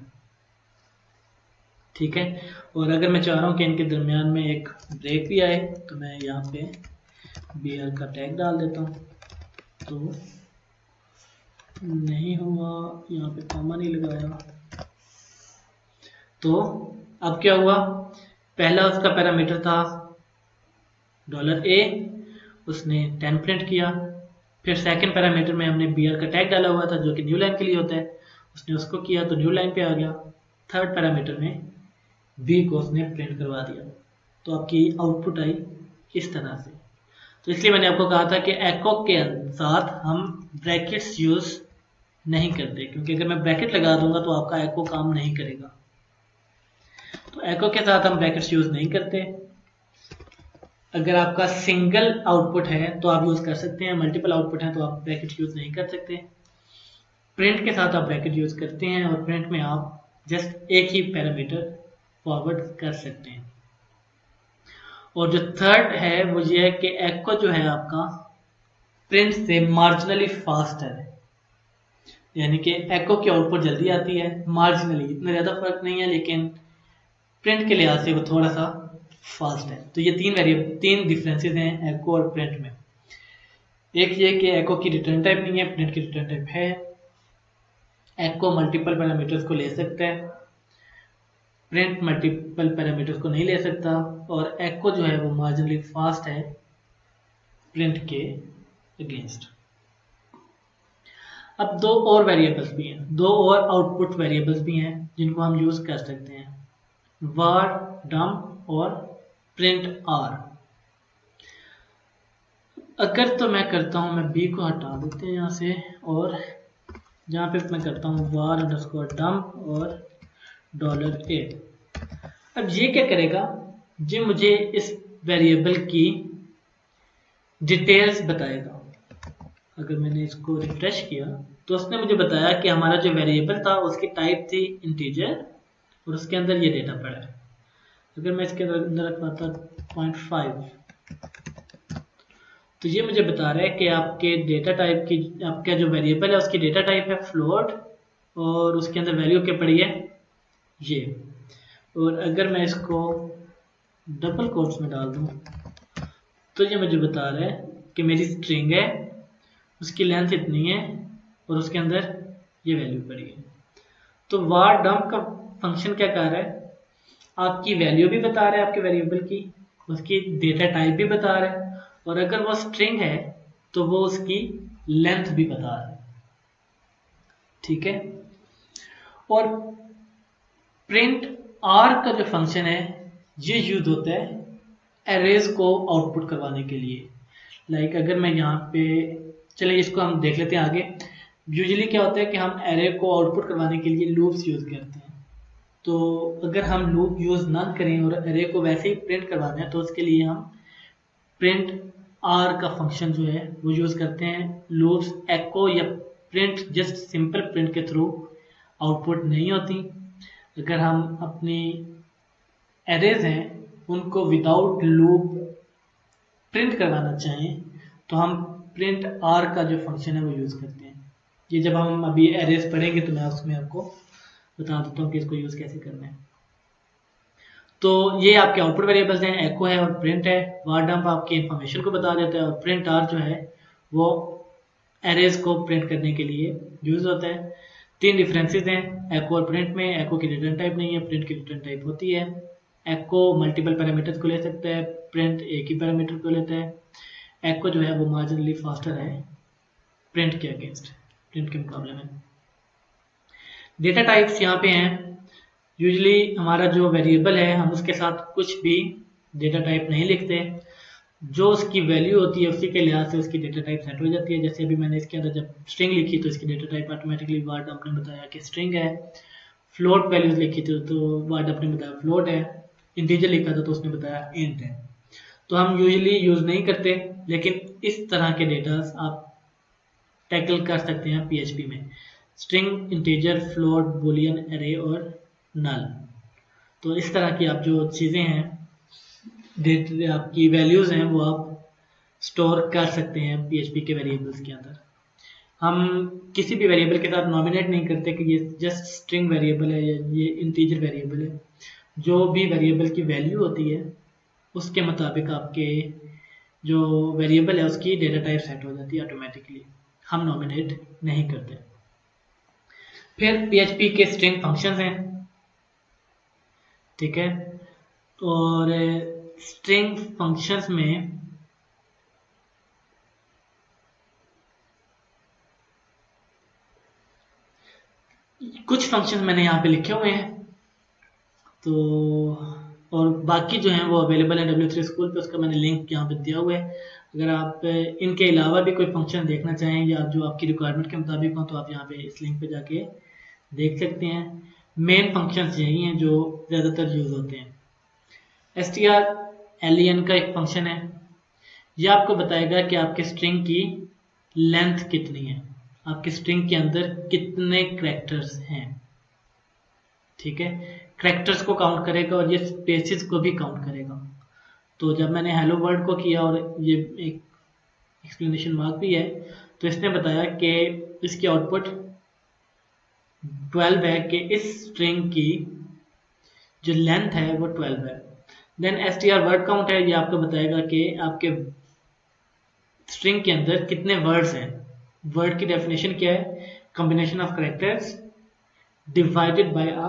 ठीक है, और अगर मैं चाह रहा हूं कि इनके दरमियान में एक ब्रेक भी आए तो मैं यहाँ पे BR का टैग डाल देता हूँ। तो नहीं हुआ, यहाँ पे कॉमा नहीं लगाया। तो अब क्या हुआ, पहला उसका पैरामीटर था $a, उसने 10 प्रिंट किया। फिर सेकंड पैरामीटर में हमने BR का टैग डाला हुआ था जो कि न्यू लाइन के लिए होता है, उसने उसको किया तो न्यू लाइन पे आ गया। थर्ड पैरामीटर में बी को उसने प्रिंट करवा दिया, तो आपकी आउटपुट आई इस तरह से। तो इसलिए मैंने आपको कहा था कि एको के साथ हम ब्रैकेट्स यूज नहीं करते, क्योंकि अगर मैं ब्रैकेट लगा दूंगा तो आपका एको काम नहीं करेगा। तो एको के साथ हम ब्रैकेट्स यूज नहीं करते। अगर आपका सिंगल आउटपुट है तो आप यूज कर सकते हैं, मल्टीपल आउटपुट है तो आप ब्रैकेट यूज नहीं कर सकते। प्रिंट के साथ आप ब्रैकेट यूज करते हैं, और प्रिंट में आप जस्ट एक ही पैरामीटर फॉरवर्ड कर सकते हैं। और जो थर्ड है वो ये है कि एको जो है आपका प्रिंट से मार्जिनली फास्ट है, यानी कि एको की आउटपुट जल्दी आती है, मार्जिनली, इतना ज़्यादा फर्क नहीं है, लेकिन प्रिंट के लिहाज से वो थोड़ा सा फास्ट है। तो ये तीन डिफरेंसेस हैं एको और प्रिंट में। एक ये कि एको की रिटर्न टाइप नहीं है, प्रिंट की रिटर्न टाइप है। एको मल्टीपल पैरामीटर्स को ले सकता है, प्रिंट मल्टीपल पैरामीटर्स को नहीं ले सकता, और एको जो है वो मार्जिनली फास्ट है प्रिंट के अगेंस्ट। अब दो और वेरिएबल्स भी हैं, दो और आउटपुट वेरिएबल्स भी हैं जिनको हम यूज कर सकते हैं, var dump और print r। अगर तो मैं करता हूं, मैं b को हटा देते हैं यहाँ से, और जहाँ पे मैं करता हूँ var underscore dump और $a। अब ये क्या करेगा, ये मुझे इस वेरिएबल की डिटेल्स बताएगा। अगर मैंने इसको रिफ्रेश किया तो उसने मुझे बताया कि हमारा जो वेरिएबल था उसकी टाइप थी इंटीजर, और उसके अंदर ये डेटा पड़ा है। अगर मैं इसके अंदर रखवाता 0.5, तो ये मुझे बता रहा है कि आपके डेटा टाइप की, आपका जो वेरिएबल है उसकी डेटा टाइप है फ्लोट, और उसके अंदर वैल्यू क्या पड़ी है ये। और अगर मैं इसको डबल कोट्स में डाल दूं तो ये मुझे बता रहा है कि मेरी स्ट्रिंग है, उसकी लेंथ इतनी है, और उसके अंदर ये वैल्यू पड़ी है। तो var dump का फंक्शन क्या कर रहा है, आपकी वैल्यू भी बता रहा है आपके वेरिएबल की, उसकी डेटा टाइप भी बता रहा है, और अगर वो स्ट्रिंग है तो वो उसकी लेंथ भी बता रहा है। ठीक है। और प्रिंट आर का जो फंक्शन है ये यूज होता है एरेज को आउटपुट करवाने के लिए। लाइक अगर मैं यहाँ पे, चलिए इसको हम देख लेते हैं आगे। यूजुअली क्या होता है कि हम एरे को आउटपुट करवाने के लिए लूप्स यूज करते हैं। तो अगर हम लूप यूज ना करें और एरे को वैसे ही प्रिंट करवाना है तो उसके लिए हम प्रिंट आर का फंक्शन जो है वो यूज करते हैं। लूप्स एको या प्रिंट, जस्ट सिंपल प्रिंट के थ्रू आउटपुट नहीं होती। अगर हम अपनी एरेज हैं उनको विदाउट लूप प्रिंट करवाना चाहें तो हम प्रिंट आर का जो फंक्शन है वो यूज करते हैं। ये जब हम अभी एरेज पढ़ेंगे तो मैं उसमें आपको बता देता हूँ कि इसको यूज कैसे करना है। तो ये आपके आउटपुट वेरिएबल्स हैं, एको है और प्रिंट है। var dump आपकी इंफॉर्मेशन को बता देता है, और प्रिंट आर जो है वो एरेज को प्रिंट करने के लिए यूज होता है। तीन डिफरेंसेस हैं एको और प्रिंट में। एको की रिटर्न टाइप नहीं है, प्रिंट की रिटर्न टाइप होती है। एको मल्टीपल पैरामीटर्स को ले सकता है, प्रिंट एक ही पैरामीटर को लेता है। एको जो है वो मार्जिनली फास्टर है प्रिंट के अगेंस्ट, प्रिंट के मुकाबले में। डेटा टाइप्स यहाँ पे हैं। यूजली हमारा जो वेरिएबल है हम उसके साथ कुछ भी डेटा टाइप नहीं लिखते, जो उसकी वैल्यू होती है उसी के लिहाज से उसकी डेटा टाइप सेट हो जाती है। जैसे अभी मैंने इसके अंदर जब स्ट्रिंग लिखी तो इसकी data type automatically var dump ने बताया कि स्ट्रिंग है। फ्लोट वैल्यूज लिखी थी तो var dump ने बताया फ्लोट है। इंटीजर लिखा था तो उसने बताया इंट है। तो हम यूजली यूज नहीं करते, लेकिन इस तरह के डेटा आप टैकल कर सकते हैं PHP में। String, integer, float, Boolean, array और नल। तो इस तरह की आप जो चीज़ें हैं, आपकी वैल्यूज़ हैं, वो आप स्टोर कर सकते हैं PHP के वेरिएबल्स के अंदर। हम किसी भी वेरिएबल के साथ नॉमिनेट नहीं करते कि ये जस्ट स्ट्रिंग वेरिएबल है या ये इंटीजर वेरिएबल है। जो भी वेरिएबल की वैल्यू होती है उसके मुताबिक आपके जो वेरिएबल है उसकी डेटा टाइप सेट हो जाती है ऑटोमेटिकली, हम नॉमिनेट नहीं करते। फिर PHP के स्ट्रिंग फंक्शंस हैं, ठीक है। और स्ट्रिंग फंक्शंस में कुछ फंक्शन मैंने यहाँ पे लिखे हुए हैं। तो और बाकी जो हैं वो अवेलेबल है W3 स्कूल पे, उसका मैंने लिंक यहाँ पे दिया हुआ है। अगर आप इनके अलावा भी कोई फंक्शन देखना चाहें या जो आपकी रिक्वायरमेंट के मुताबिक हो तो आप यहाँ पे इस लिंक पे जाके देख सकते हैं। मेन फंक्शंस यही हैं जो ज़्यादातर यूज़ होते हैं। str_len का एक फंक्शन है, यह आपको बताएगा कि आपके स्ट्रिंग की लेंथ कितनी है, आपके स्ट्रिंग के अंदर कितने करैक्टर्स हैं। ठीक है, करैक्टर्स को काउंट करेगा और ये स्पेसेस को भी काउंट करेगा। तो जब मैंने हेलो वर्ल्ड को किया और ये एक एक्सप्लेनेशन मार्क भी है, तो इसने बताया कि इसकी आउटपुट 12 है, कि इस स्ट्रिंग की जो लेंथ है वो 12 है। देन str वर्ड काउंट है, ये आपको बताएगा कि आपके स्ट्रिंग के अंदर कितने वर्ड्स हैं। वर्ड की डेफिनेशन क्या है? Combination of characters divided by a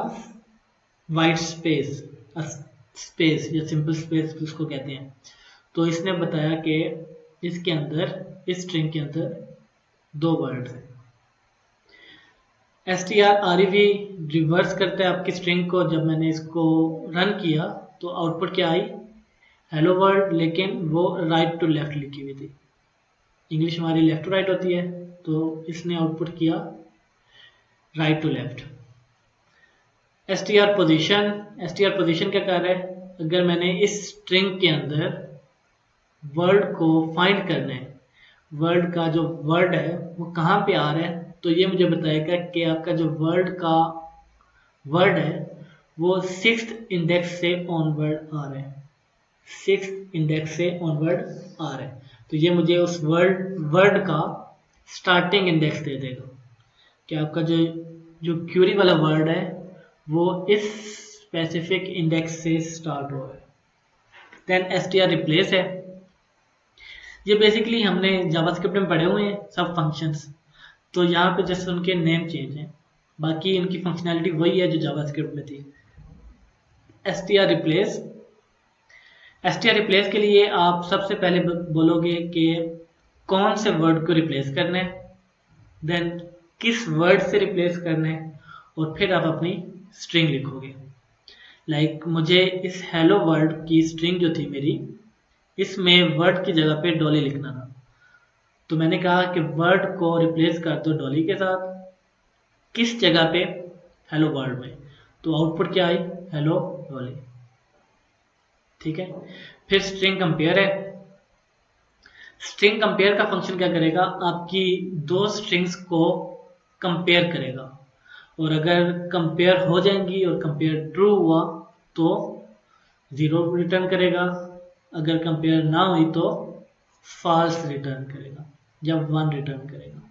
white space, space या सिंपल स्पेस जिसको कहते हैं। तो इसने बताया कि इसके अंदर, इस स्ट्रिंग के अंदर 2 वर्ड्स हैं। strrev रिवर्स करता है आपकी स्ट्रिंग को। जब मैंने इसको रन किया तो आउटपुट क्या आई? हेलो वर्ल्ड, लेकिन वो राइट टू लेफ्ट लिखी हुई थी। इंग्लिश हमारी लेफ्ट टू राइट होती है, तो इसने आउटपुट किया right to left. str position क्या कर रहा है? अगर मैंने इस स्ट्रिंग के अंदर वर्ड को फाइंड करना है, वर्ड का जो वर्ड है वो कहाँ पे आ रहा है, तो ये मुझे बताएगा कि आपका जो वर्ड का वर्ड है वो 6th इंडेक्स से ऑनवर्ड आ रहा है, 6th इंडेक्स से ऑनवर्ड आ रहा है। तो ये मुझे उस वर्ड का स्टार्टिंग इंडेक्स दे देगा कि आपका जो क्यूरी वाला वर्ड है वो इस स्पेसिफिक इंडेक्स से स्टार्ट हो रहा है। देन str रिप्लेस है, ये बेसिकली हमने जावास्क्रिप्ट में पढ़े हुए हैं सब फंक्शंस, तो यहाँ पे जस्ट उनके नेम चेंज हैं, बाकी इनकी फंक्शनैलिटी वही है जो जावास्क्रिप्ट में थी। str रिप्लेस के लिए आप सबसे पहले बोलोगे कि कौन से वर्ड को रिप्लेस करना है, देन किस वर्ड से रिप्लेस करना है, और फिर आप अपनी स्ट्रिंग लिखोगे। लाइक मुझे इस हेलो वर्ल्ड की स्ट्रिंग जो थी मेरी, इसमें वर्ड की जगह पे डॉली लिखना था, तो मैंने कहा कि वर्ड को रिप्लेस कर दो डॉली के साथ। किस जगह पे? हेलो वर्ल्ड में। तो आउटपुट क्या आई? हेलो डॉली। ठीक है, फिर स्ट्रिंग कंपेयर है। स्ट्रिंग कंपेयर का फंक्शन क्या करेगा? आपकी 2 स्ट्रिंग्स को कंपेयर करेगा, और अगर कंपेयर हो जाएंगी और कंपेयर ट्रू हुआ तो 0 रिटर्न करेगा, अगर कंपेयर ना हुई तो फॉल्स रिटर्न करेगा या 1 रिटर्न करेगा।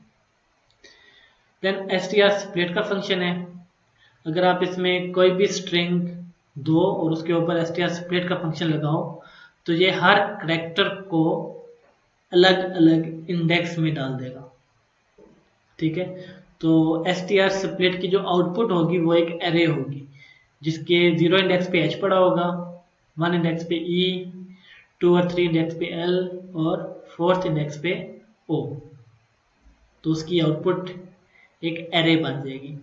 देन str स्प्लिट का फंक्शन है, अगर आप इसमें कोई भी स्ट्रिंग दो और उसके ऊपर str स्प्लिट का फंक्शन लगाओ तो ये हर करैक्टर को अलग अलग इंडेक्स में डाल देगा। ठीक है, तो str स्प्लिट की जो आउटपुट होगी वो एक एरे होगी जिसके 0 इंडेक्स पे h पड़ा होगा, 1 इंडेक्स पे e, 2 और 3 इंडेक्स पे l और 4th इंडेक्स पे o। तो उसकी आउटपुट एक एरे बन जाएगी।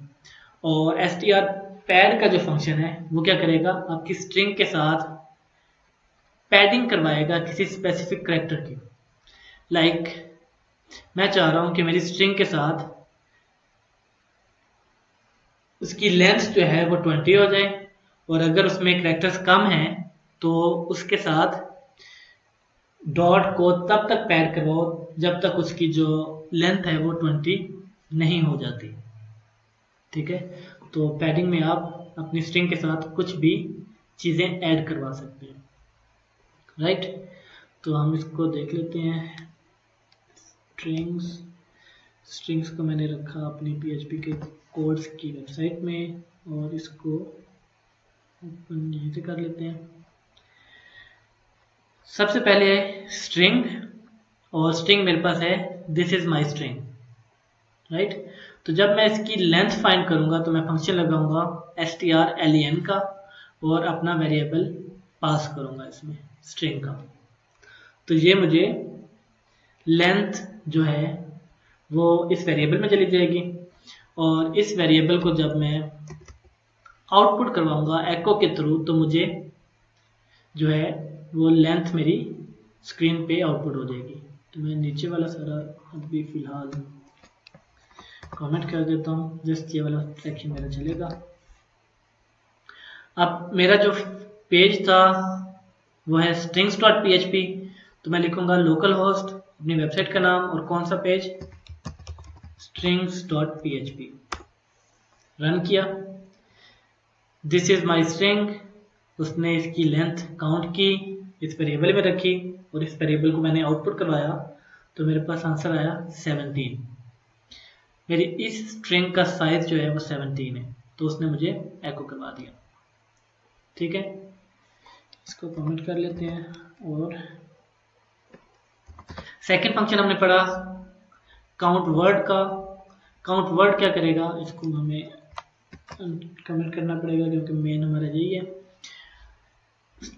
और str पैड का जो फंक्शन है वो क्या करेगा? आपकी स्ट्रिंग के साथ पैडिंग करवाएगा किसी स्पेसिफिक करैक्टर की। लाइक मैं चाह रहा हूं कि मेरी स्ट्रिंग के साथ उसकी लेंथ जो है वो 20 हो जाए, और अगर उसमें करैक्टर्स कम हैं तो उसके साथ डॉट को तब तक पैड करवाओ जब तक उसकी जो लेंथ है वो 20 नहीं हो जाती। ठीक है, तो पैडिंग में आप अपनी स्ट्रिंग के साथ कुछ भी चीज़ें ऐड करवा सकते हैं। राइट, तो हम इसको देख लेते हैं। स्ट्रिंग्स को मैंने रखा अपनी PHP के कोर्स की वेबसाइट में, और इसको ओपन यहीं से कर लेते हैं। सबसे पहले स्ट्रिंग, और स्ट्रिंग मेरे पास है this is my string. Right, तो जब मैं इसकी लेंथ फाइंड करूंगा तो मैं फंक्शन लगाऊंगा strlen का और अपना वेरिएबल पास करूंगा इसमें स्ट्रिंग का। तो ये मुझे लेंथ जो है वो इस वेरिएबल में चली जाएगी, और इस वेरिएबल को जब मैं आउटपुट करवाऊंगा एको के थ्रू, तो मुझे जो है वो लेंथ मेरी स्क्रीन पे आउटपुट हो जाएगी। तो मैं नीचे वाला सारा अभी फिलहाल कमेंट कर देता हूँ, जस्ट ये वाला सेक्शन मेरा चलेगा। अब मेरा जो पेज था वो है strings.php, तो मैं लिखूंगा लोकल होस्ट, अपनी वेबसाइट का नाम और कौन सा पेज, strings.php। रन किया, दिस इज माई स्ट्रिंग, उसने इसकी लेंथ काउंट की, इस वेरिएबल में रखी और इस वेरिएबल को मैंने आउटपुट करवाया, तो मेरे पास आंसर आया 17। मेरी इस स्ट्रिंग का साइज जो है वो 17 है, तो उसने मुझे एको करवा दिया। ठीक है, इसको कमेंट कर लेते हैं। और सेकंड फंक्शन हमने पढ़ा काउंट वर्ड का। काउंट वर्ड क्या करेगा, इसको हमें कमेंट करना पड़ेगा क्योंकि मेन हमारा यही है।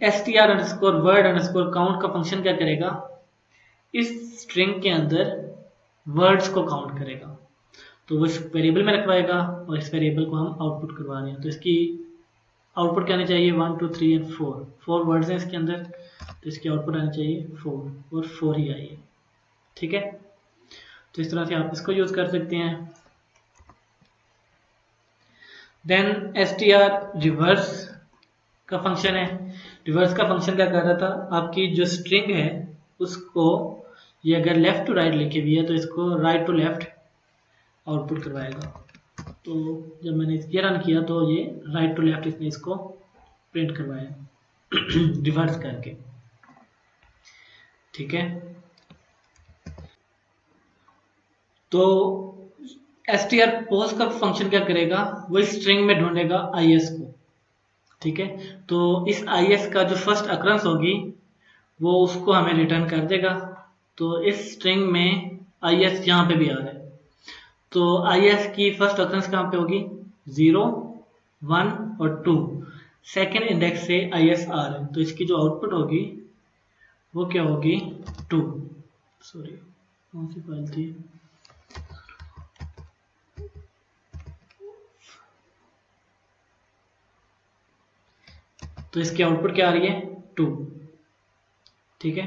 str_word_ काउंट का फंक्शन क्या करेगा, इस स्ट्रिंग के अंदर वर्ड्स को काउंट करेगा, तो वो इस वेरिएबल में रखवाएगा और इस वेरिएबल को हम आउटपुट करवा रहे हैं, तो इसकी आउटपुट क्या आनी चाहिए 1 2 3 और 4 वर्ड्स हैं इसके अंदर, तो इसकी आउटपुट आनी चाहिए 4 और 4 ही आई है। ठीक है, तो इस तरह से आप इसको यूज कर सकते हैं। देन str रिवर्स का फंक्शन है। रिवर्स का फंक्शन क्या कर रहा था, आपकी जो स्ट्रिंग है उसको ये अगर लेफ्ट टू राइट लिखी हुई है तो इसको राइट टू लेफ्ट आउटपुट करवाएगा। तो जब मैंने ये रन किया तो ये राइट टू लेफ्ट इसने इसको प्रिंट करवाया रिवर्स करके। ठीक है, तो str पोज का फंक्शन क्या करेगा, वो इस स्ट्रिंग में ढूंढेगा is को। ठीक है, तो इस is का जो फर्स्ट अक्रंस होगी वो उसको हमें रिटर्न कर देगा। तो इस स्ट्रिंग में is यहाँ पे भी आ रहा है, तो is की फर्स्ट अक्रंस कहाँ पे होगी, 0 1 और 2, सेकेंड इंडेक्स से is आ रहा है, तो इसकी जो आउटपुट होगी वो क्या होगी 2। सॉरी, कौन सी फाइल थी, तो इसकी आउटपुट क्या आ रही है 2। ठीक है,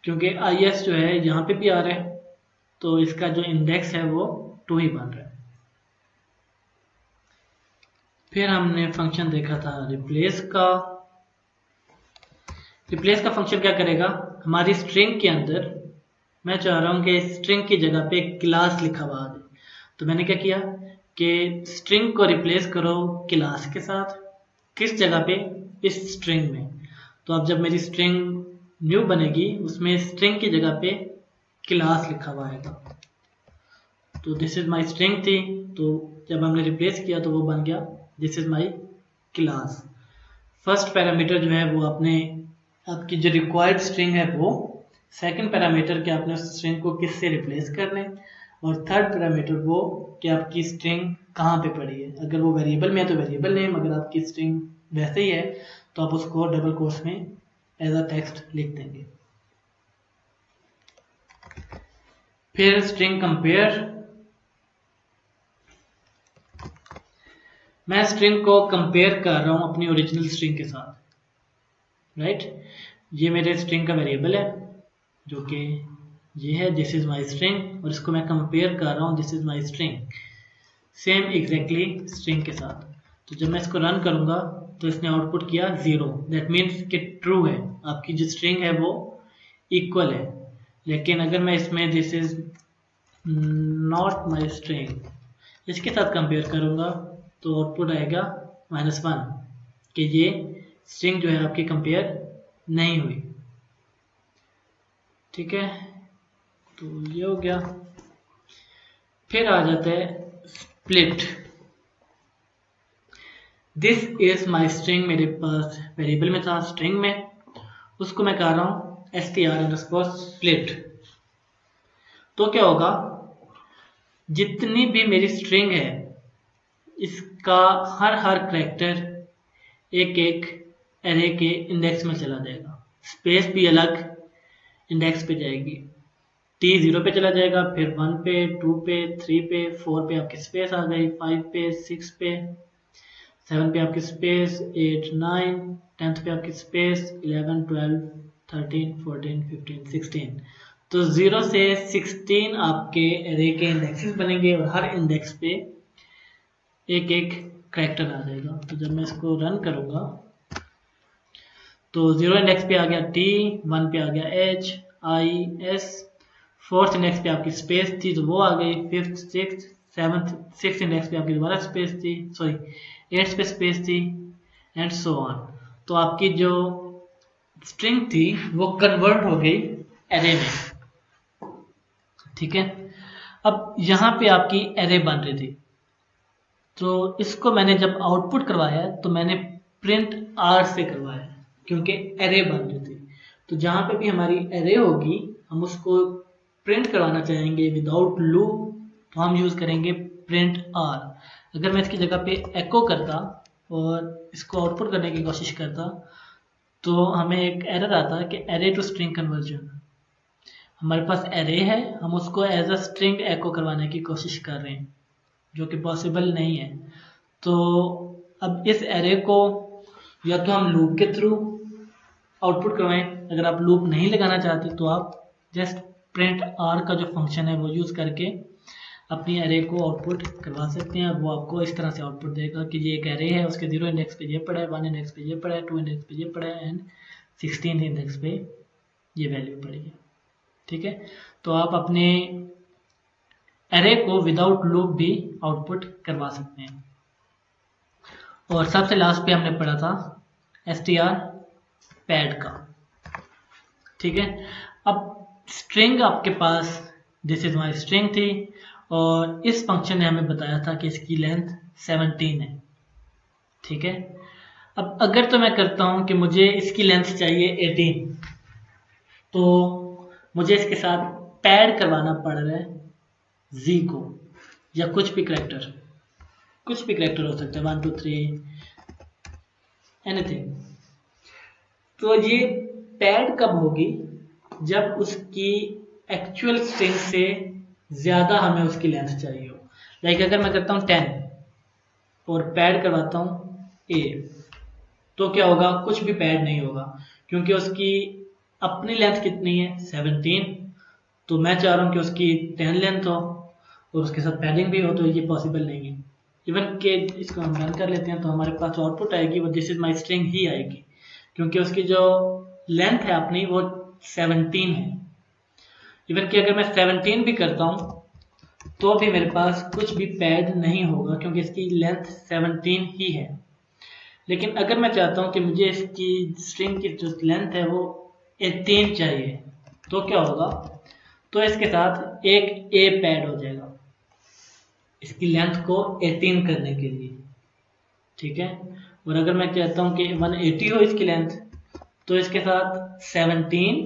क्योंकि is जो है यहाँ पे भी आ रहा है, तो इसका जो इंडेक्स है वो 2 ही बन रहा है। फिर हमने फंक्शन देखा था रिप्लेस का। रिप्लेस का फंक्शन क्या करेगा, हमारी स्ट्रिंग के अंदर मैं चाह रहा हूँ कि स्ट्रिंग की जगह पे क्लास लिखा हुआ है, तो मैंने क्या किया कि स्ट्रिंग को रिप्लेस करो क्लास के साथ। किस जगह पे, इस स्ट्रिंग में। तो अब जब मेरी स्ट्रिंग न्यू बनेगी उसमें स्ट्रिंग की जगह पे क्लास लिखा हुआ आएगा। तो दिस इज माई स्ट्रिंग थी, तो जब हमने रिप्लेस किया तो वो बन गया this is my class. First parameter जो है वो अपने आपकी जो रिक्वायर्ड स्ट्रिंग है वो, सेकंड पैरामीटर के आपने उस स्ट्रिंग को किससे रिप्लेस करना है, और थर्ड पैरामीटर वो कि आपकी स्ट्रिंग कहाँ पे पड़ी है। अगर वो वेरिएबल में है तो वेरिएबल नेम, अगर आपकी स्ट्रिंग वैसे ही है तो आप उसको डबल कोट्स में एज अ टेक्स्ट लिख देंगे। फिर स्ट्रिंग कंपेयर, मैं स्ट्रिंग को कंपेयर कर रहा हूं अपनी ओरिजिनल स्ट्रिंग के साथ। राइट, ये मेरे स्ट्रिंग का वेरिएबल है जो कि ये है दिस इज माई स्ट्रिंग, और इसको मैं कंपेयर कर रहा हूँ this is my string same exactly string के साथ। तो जब मैं इसको रन करूंगा तो इसने आउटपुट किया 0, दैट मीन्स कि ट्रू है, आपकी जो स्ट्रिंग है वो इक्वल है। लेकिन अगर मैं इसमें this is not my string इसके साथ कंपेयर करूंगा तो आउटपुट आएगा -1 कि ये स्ट्रिंग जो है आपकी कंपेयर नहीं हुई। ठीक है, तो ये हो गया। फिर आ जाता है split. This is my string, मेरे पास वेरिएबल में था स्ट्रिंग में, उसको मैं कर रहा हूं str_split। तो क्या होगा, जितनी भी मेरी स्ट्रिंग है इसका हर कैरेक्टर एक एक एरे के इंडेक्स में चला जाएगा। स्पेस भी अलग इंडेक्स पे जाएगी, t 0 पे चला जाएगा, फिर 1 पे 2 पे 3 पे 4 पे आपकी स्पेस आ गई, 5 पे 6 पे 7 पे आपकी स्पेस, 8 9, 10th पे आपकी स्पेस, 11 12 13 14 15 16। तो 0 से 16 आपके एरे के इंडेक्सेस बनेंगे और हर इंडेक्स पे एक एक करैक्टर आ जाएगा। तो जब मैं इसको रन करूँगा तो 0 इंडेक्स पे आ गया T, 1 पे आ गया H I S, 4th index पे आपकी स्पेस थी तो वो आ गई, 5th 6th 7th 6th index पे आपकी दोबारा स्पेस थी, सॉरी 8th पे स्पेस थी एंड सो ऑन। तो आपकी जो स्ट्रिंग थी वो कन्वर्ट हो गई एरे में। ठीक है, अब यहाँ पे आपकी एरे बन रही थी तो इसको मैंने जब आउटपुट करवाया तो मैंने प्रिंट आर से करवाया क्योंकि एरे बन रही थी। तो जहाँ पे भी हमारी एरे होगी हम उसको प्रिंट करवाना चाहेंगे विदाउट लूप तो हम यूज़ करेंगे प्रिंट आर। अगर मैं इसकी जगह पे एको करता और इसको आउटपुट करने की कोशिश करता तो हमें एक एरर आता कि एरे टू स्ट्रिंग कन्वर्जन। हमारे पास एरे है, हम उसको एज अ स्ट्रिंग एको करवाने की कोशिश कर रहे हैं जो कि पॉसिबल नहीं है। तो अब इस एरे को या तो हम लूप के थ्रू आउटपुट करवाएं, अगर आप लूप नहीं लगाना चाहते तो आप जस्ट प्रिंट आर का जो फंक्शन है वो यूज़ करके अपनी एरे को आउटपुट करवा सकते हैं। वो आपको इस तरह से आउटपुट देगा कि ये एक एरे है, उसके 0 इंडेक्स पे ये पड़ा है, 1 इंडेक्स पे ये पड़ा है, 2 इंडेक्स पे ये पड़ा है एंड 16 इंडेक्स पे ये वैल्यू पड़ी है। ठीक है, तो आप अपने एरे को विदाउट लूप भी आउटपुट करवा सकते हैं। और सबसे लास्ट पे हमने पढ़ा था str पैड का। ठीक है, अब स्ट्रिंग आपके पास दिस इज माई स्ट्रिंग थी और इस फंक्शन ने हमें बताया था कि इसकी लेंथ 17 है। ठीक है, अब अगर तो मैं करता हूं कि मुझे इसकी लेंथ चाहिए 18 तो मुझे इसके साथ पैड करवाना पड़ रहा है z को या कुछ भी करैक्टर हो सकता है 1 2 3 एनीथिंग। तो ये पैड कब होगी जब उसकी एक्चुअल स्ट्रिंग से ज्यादा हमें उसकी लेंथ चाहिए हो। लाइक अगर मैं करता हूं 10 और पैड करवाता हूं a तो क्या होगा, कुछ भी पैड नहीं होगा क्योंकि उसकी अपनी लेंथ कितनी है 17। तो मैं चाह रहा हूं कि उसकी 10 लेंथ हो और उसके साथ पैडिंग भी हो, तो ये पॉसिबल नहीं है। इवन के इसको हम रन कर लेते हैं तो हमारे पास आउटपुट आएगी वो दिस इज माई स्ट्रिंग ही आएगी क्योंकि उसकी जो लेंथ है अपनी वो 17 है। इवन कि अगर मैं 17 भी करता हूं तो भी मेरे पास कुछ भी पैड नहीं होगा क्योंकि इसकी लेंथ 17 ही है। लेकिन अगर मैं चाहता हूं कि मुझे इसकी स्ट्रिंग की जो लेंथ है वो 18 चाहिए तो क्या होगा, तो इसके साथ एक ए पैड हो जाएगा इसकी लेंथ को 18 करने के लिए। ठीक है, और अगर मैं चाहता हूं कि 180 हो इसकी लेंथ तो इसके साथ 17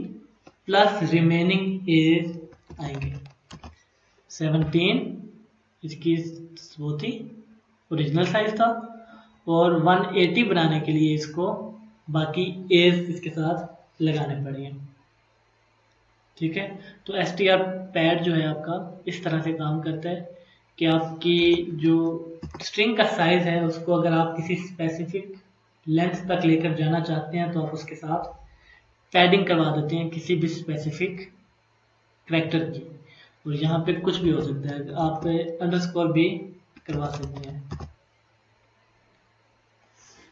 प्लस रिमेनिंग एज आएंगे। 17 इसकी वो थी ओरिजिनल साइज था और 180 बनाने के लिए इसको बाकी एज इसके साथ लगाने पड़ेंगे। ठीक है, तो str पैड जो है आपका इस तरह से काम करता है कि आपकी जो स्ट्रिंग का साइज है उसको अगर आप किसी स्पेसिफिक लेंथ तक लेकर जाना चाहते हैं तो आप उसके साथ पैडिंग करवा देते हैं किसी भी स्पेसिफिक करैक्टर की। और यहाँ पे कुछ भी हो सकता है, आप अंडरस्कोर भी करवा सकते हैं।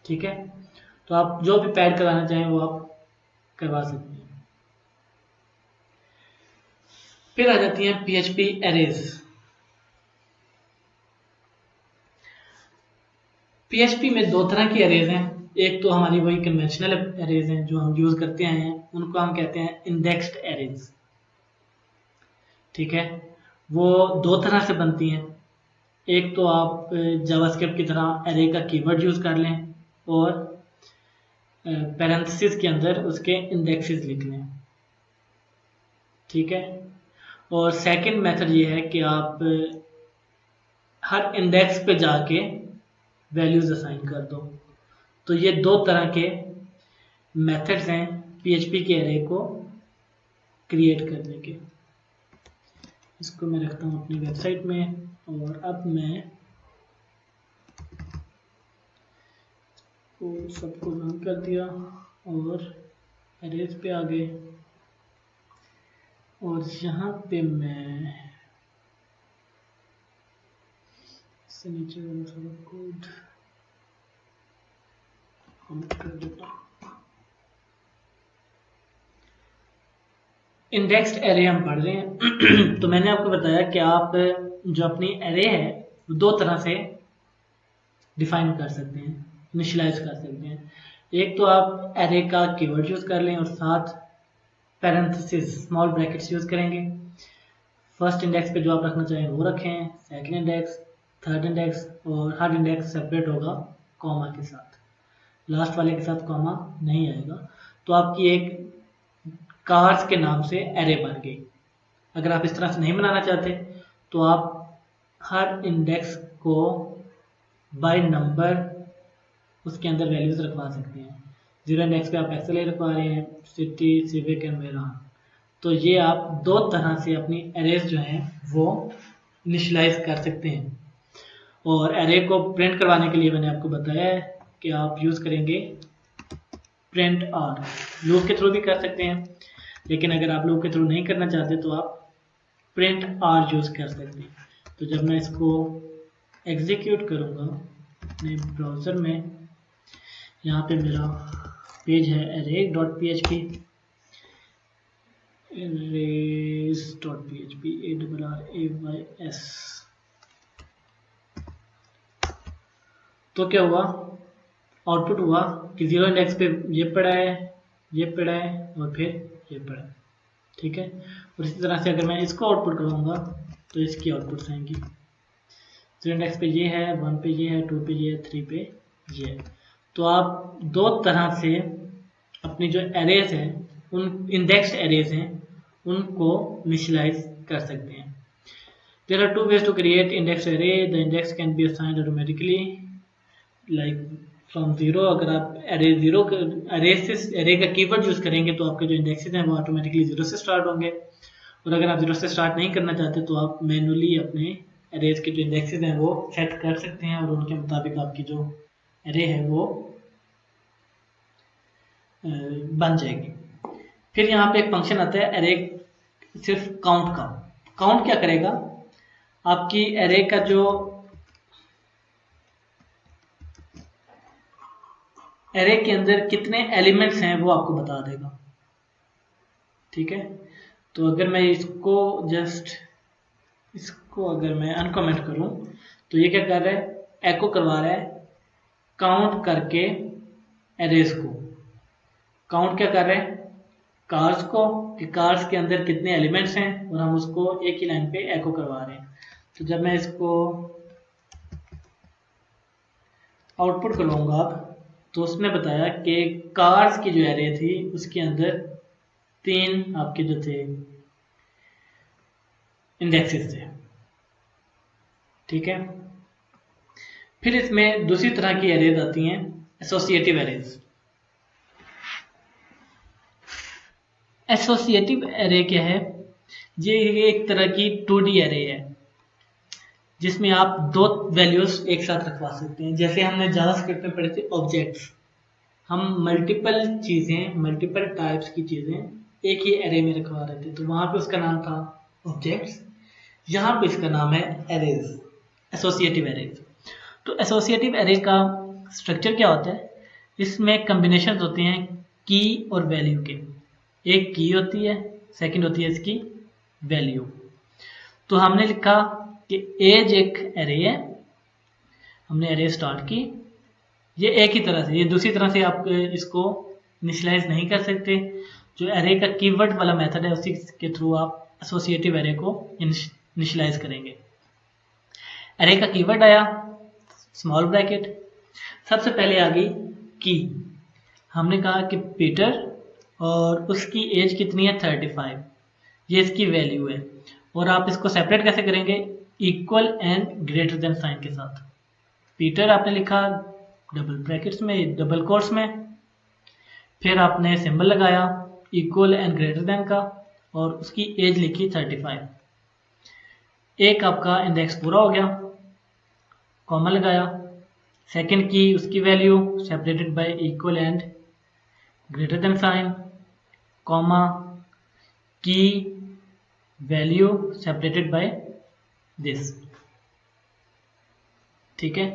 ठीक है, तो आप जो भी पैड कराना चाहें वो आप करवा सकते हैं। फिर आ जाती हैं PHP एरेज। PHP में दो तरह की एरेज हैं, एक तो हमारी वही कन्वेंशनल एरेज हैं जो हम यूज करते आए हैं, उनको हम कहते हैं इंडेक्स्ड एरेज। ठीक है, वो दो तरह से बनती हैं, एक तो आप जावास्क्रिप्ट की तरह एरे का कीवर्ड यूज कर लें और पैरेंथेसिस के अंदर उसके इंडेक्सेस लिख लें। ठीक है, और सेकंड मेथड ये है कि आप हर इंडेक्स पे जाके वैल्यूज असाइन कर दो। तो ये दो तरह के मेथड्स हैं PHP के एरे को क्रिएट करने के। इसको मैं रखता हूँ अपनी वेबसाइट में और अब मैं इसको सबको रन कर दिया और अरेज पे आ गए और यहाँ पे मैं इससे नीचे वाला सारा कोड कमेंट कर देता हूँ। इंडेक्स्ड एरे हम पढ़ रहे हैं तो मैंने आपको बताया कि आप जो अपनी एरे है वो दो तरह से डिफाइन कर सकते हैं, इनिशियलाइज कर सकते हैं। एक तो आप एरे का कीवर्ड यूज कर लें और साथ पैरेंथेसिस स्मॉल ब्रैकेट्स यूज करेंगे। फर्स्ट इंडेक्स पे जो आप रखना चाहें वो रखें, सेकंड इंडेक्स, थर्ड इंडेक्स और हर इंडेक्स सेपरेट होगा कॉमा के साथ, लास्ट वाले के साथ कॉमा नहीं आएगा। तो आपकी एक कार्स के नाम से एरे बन गई। अगर आप इस तरह से नहीं बनाना चाहते तो आप हर इंडेक्स को बाय नंबर उसके अंदर वैल्यूज रखवा सकते हैं। 0 इंडेक्स पे आप एक्सएलए रखवा रहे हैं, सिटी, सिविक एंड मेरा। तो ये आप दो तरह से अपनी एरेज जो हैं वो इनिशियलाइज कर सकते हैं। और एरे को प्रिंट करवाने के लिए मैंने आपको बताया है कि आप यूज करेंगे प्रिंट आर। लूप के थ्रू भी कर सकते हैं, लेकिन अगर आप लूप के थ्रू नहीं करना चाहते तो आप प्रिंट आर यूज कर सकते हैं। तो जब मैं इसको एग्जीक्यूट करूंगा अपने ब्राउजर में, यहाँ पे मेरा पेज है array.php, arrays.php, ARRAYS। तो क्या हुआ, आउटपुट हुआ कि 0 इंडेक्स पे ये पड़ा है, ये पड़ा है और फिर ये पड़ा है। ठीक है, और इसी तरह से अगर मैं इसको आउटपुट करवाऊंगा तो इसकी आउटपुट आएंगी। 0 इंडेक्स पे ये है, 1 पे ये है, 2 पे ये है, 3 पे ये है। तो आप दो तरह से अपनी जो एरेज हैं, उन इंडेक्स्ड एरेज हैं, उनको इनिशियलाइज कर सकते हैं। There are two ways to create indexed array. The index can be assigned automatically, like from 0। अगर आप array का कीवर्ड यूज करेंगे तो आपके जो इंडेक्सेस हैं वो ऑटोमेटिकली 0 से स्टार्ट होंगे। और अगर आप 0 से स्टार्ट नहीं करना चाहते तो आप मैनुअली अपने अरेज के जो इंडेक्सेस हैं वो सेट कर सकते हैं और उनके मुताबिक आपकी जो अरे है वो बन जाएगी। फिर यहाँ पे एक फंक्शन आता है अरे सिर्फ काउंट का। काउंट क्या करेगा, आपकी अरे का जो अरे के अंदर कितने एलिमेंट्स हैं वो आपको बता देगा। ठीक है, तो अगर मैं इसको अगर मैं अनकमेंट करूं तो ये क्या कर रहा है, एको करवा रहा है काउंट करके एरेज को। काउंट क्या कर रहे हैं, कार्स को, कि कार्स के अंदर कितने एलिमेंट्स हैं और हम उसको एक ही लाइन पे एको करवा रहे हैं। तो जब मैं इसको आउटपुट करवाऊंगा तो उसने बताया कि कार्स की जो एरे थी उसके अंदर 3 आपके जो थे इंडेक्सेस थे। ठीक है, फिर इसमें दूसरी तरह की एरेज आती हैं, एसोसिएटिव एरेज। एसोसिएटिव एरे क्या है, ये एक तरह की 2D एरे है जिसमें आप 2 वैल्यूज एक साथ रखवा सकते हैं। जैसे हमने जावास्क्रिप्ट में पढ़े थे ऑब्जेक्ट्स, हम मल्टीपल चीजें, मल्टीपल टाइप्स की चीजें एक ही एरे में रखवा रहे थे, तो वहां पे उसका नाम था ऑब्जेक्ट्स, यहाँ पे इसका नाम है एरेज, एसोसिएटिव एरेज। तो एसोसिएटिव एरे का स्ट्रक्चर क्या होता है, इसमें कॉम्बिनेशंस होते हैं की और वैल्यू के। एक की होती है, सेकंड होती है इसकी वैल्यू। तो हमने लिखा कि एज एक एरे है, हमने एरे स्टार्ट की, ये एक ही तरह से, ये दूसरी तरह से आप इसको इनिशियलाइज नहीं कर सकते। जो एरे का कीवर्ड वाला मेथड है उसी के थ्रू आप एसोसिएटिव एरे को इनिशियलाइज करेंगे। एरे का कीवर्ड आया स्मॉल ब्रैकेट, सबसे पहले आ गई की। हमने कहा कि पीटर और उसकी एज कितनी है 35, ये इसकी वैल्यू है। और आप इसको सेपरेट कैसे करेंगे, equal and greater than sign के साथ। पीटर आपने लिखा डबल ब्रैकेट्स में, डबल कोट्स में, फिर आपने सिंबल लगाया इक्वल एंड ग्रेटर देन का और उसकी एज लिखी 35। एक आपका इंडेक्स पूरा हो गया, कॉमा लगाया, सेकंड की उसकी value separated by equal and greater than sign, comma की वैल्यू सेपरेटेड बाय दिस। ठीक है,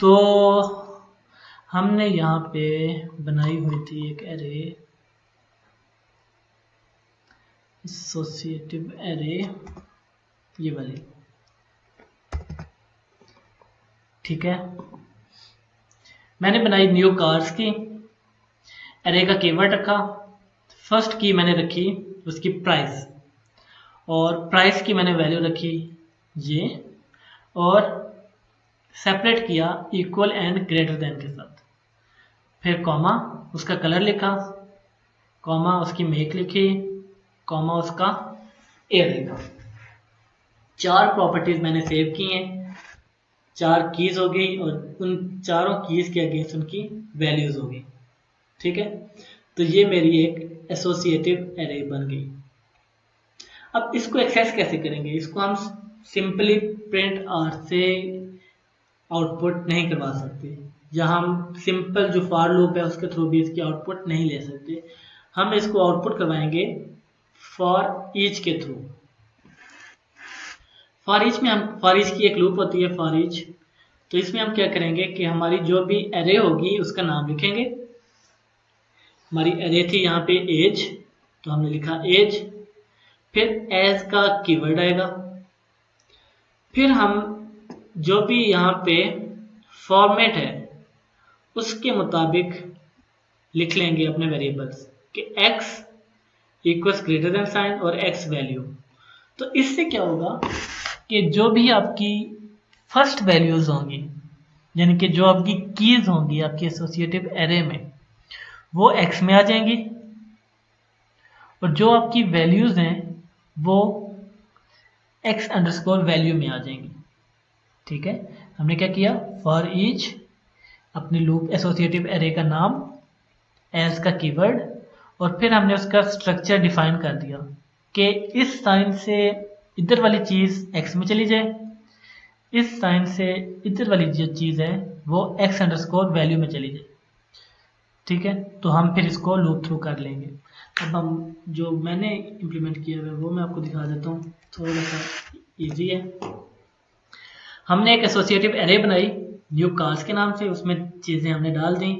तो हमने यहाँ पे बनाई हुई थी एक एरे, एसोसिएटिव एरे, ये वाली। ठीक है, मैंने बनाई न्यू कार्स की, एरे का कीवर्ड रखा, फर्स्ट की मैंने रखी उसकी प्राइस, और प्राइस की मैंने वैल्यू रखी ये, और सेपरेट किया इक्वल एंड ग्रेटर देन के साथ, फिर कॉमा उसका कलर लिखा, कॉमा उसकी मेक लिखी, कॉमा उसका एयर लिखा। 4 प्रॉपर्टीज मैंने सेव की हैं, 4 कीज हो गई, और उन चारों कीज के अगेंस्ट उनकी वैल्यूज हो गई। ठीक है, तो ये मेरी एक एसोसिएटिव एरे बन गई। अब इसको एक्सेस कैसे करेंगे? इसको हम सिंपली प्रिंट आर से आउटपुट नहीं करवा सकते, या हम सिंपल जो फॉर लूप है उसके थ्रू भी इसकी आउटपुट नहीं ले सकते। हम इसको आउटपुट करवाएंगे फॉर ईच के थ्रू। फॉर ईच की एक लूप होती है फॉर ईच, तो इसमें हम क्या करेंगे कि हमारी जो भी एरे होगी उसका नाम लिखेंगे। हमारी एरे थी यहाँ पे एज, तो हमने लिखा एज, फिर एज का कीवर्ड आएगा, फिर हम जो भी यहाँ पे फॉर्मेट है उसके मुताबिक लिख लेंगे अपने वेरिएबल्स कि x equals greater than sign और x वैल्यू। तो इससे क्या होगा कि जो भी आपकी फर्स्ट वैल्यूज होंगी, यानी कि जो आपकी कीज होंगी आपकी एसोसिएटिव एरे में, वो x में आ जाएंगी, और जो आपकी वैल्यूज हैं वो x अंडरस्कोर वैल्यू में आ जाएंगी। ठीक है, हमने क्या किया, फॉर ईच अपनी लूप एसोसिएटिव एरे का नाम, एज का कीवर्ड, और फिर हमने उसका स्ट्रक्चर डिफाइन कर दिया कि इस साइन से इधर वाली चीज x में चली जाए, इस साइन से इधर वाली जो चीज है वो x अंडरस्कोर वैल्यू में चली जाए। ठीक है, तो हम फिर इसको लूप थ्रू कर लेंगे। अब हम जो मैंने इम्प्लीमेंट किया है वो मैं आपको दिखा देता हूँ, थोड़ा सा इजी है। हमने एक एसोसिएटिव एरे बनाई न्यू कार्स के नाम से, उसमें चीज़ें हमने डाल दी,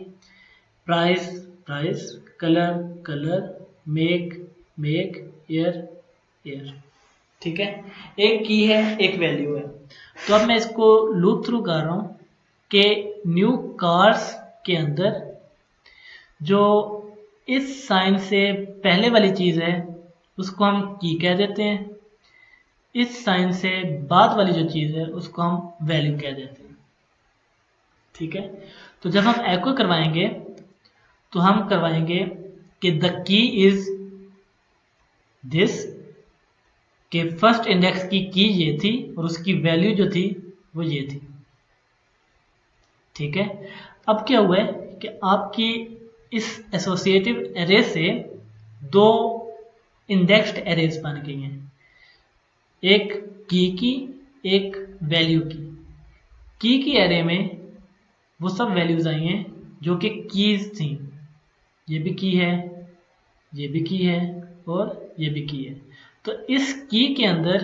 price price, colour colour, make make, air air. ठीक है, एक की है एक वैल्यू है। तो अब मैं इसको लूप थ्रू कर रहा हूँ कि न्यू कार्स के अंदर जो इस साइन से पहले वाली चीज़ है उसको हम की कह देते हैं, इस साइन से बाद वाली जो चीज़ है उसको हम वैल्यू कह देते हैं। ठीक है, तो जब हम एको करवाएंगे तो हम करवाएंगे कि द की इज दिस, कि फर्स्ट इंडेक्स की ये थी और उसकी वैल्यू जो थी वो ये थी। ठीक है, अब क्या हुआ है कि आपकी इस एसोसिएटिव एरे से 2 इंडेक्स्ड एरेज बन गई हैं, एक की एक वैल्यू की एरे में वो सब वैल्यूज आई हैं जो कि कीज थी, ये भी की है, ये भी की है, और ये भी की है। तो इस की के अंदर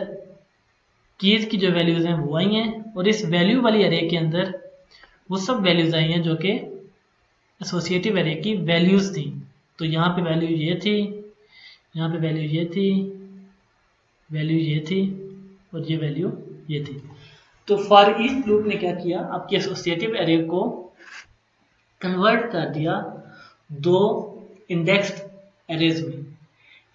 कीज की जो वैल्यूज हैं वो आई हैं, और इस वैल्यू वाली एरे के अंदर वो सब वैल्यूज आई हैं जो कि एसोसिएटिव एरे की वैल्यूज थी। तो यहाँ पे वैल्यू ये थी, यहाँ पे वैल्यू ये थी, वैल्यू ये थी, और ये वैल्यू ये थी। तो फॉर ईच लूप ने क्या किया, आपके एसोसिएटिव एरे को कन्वर्ट कर दिया 2 इंडेक्स्ड एरेज में,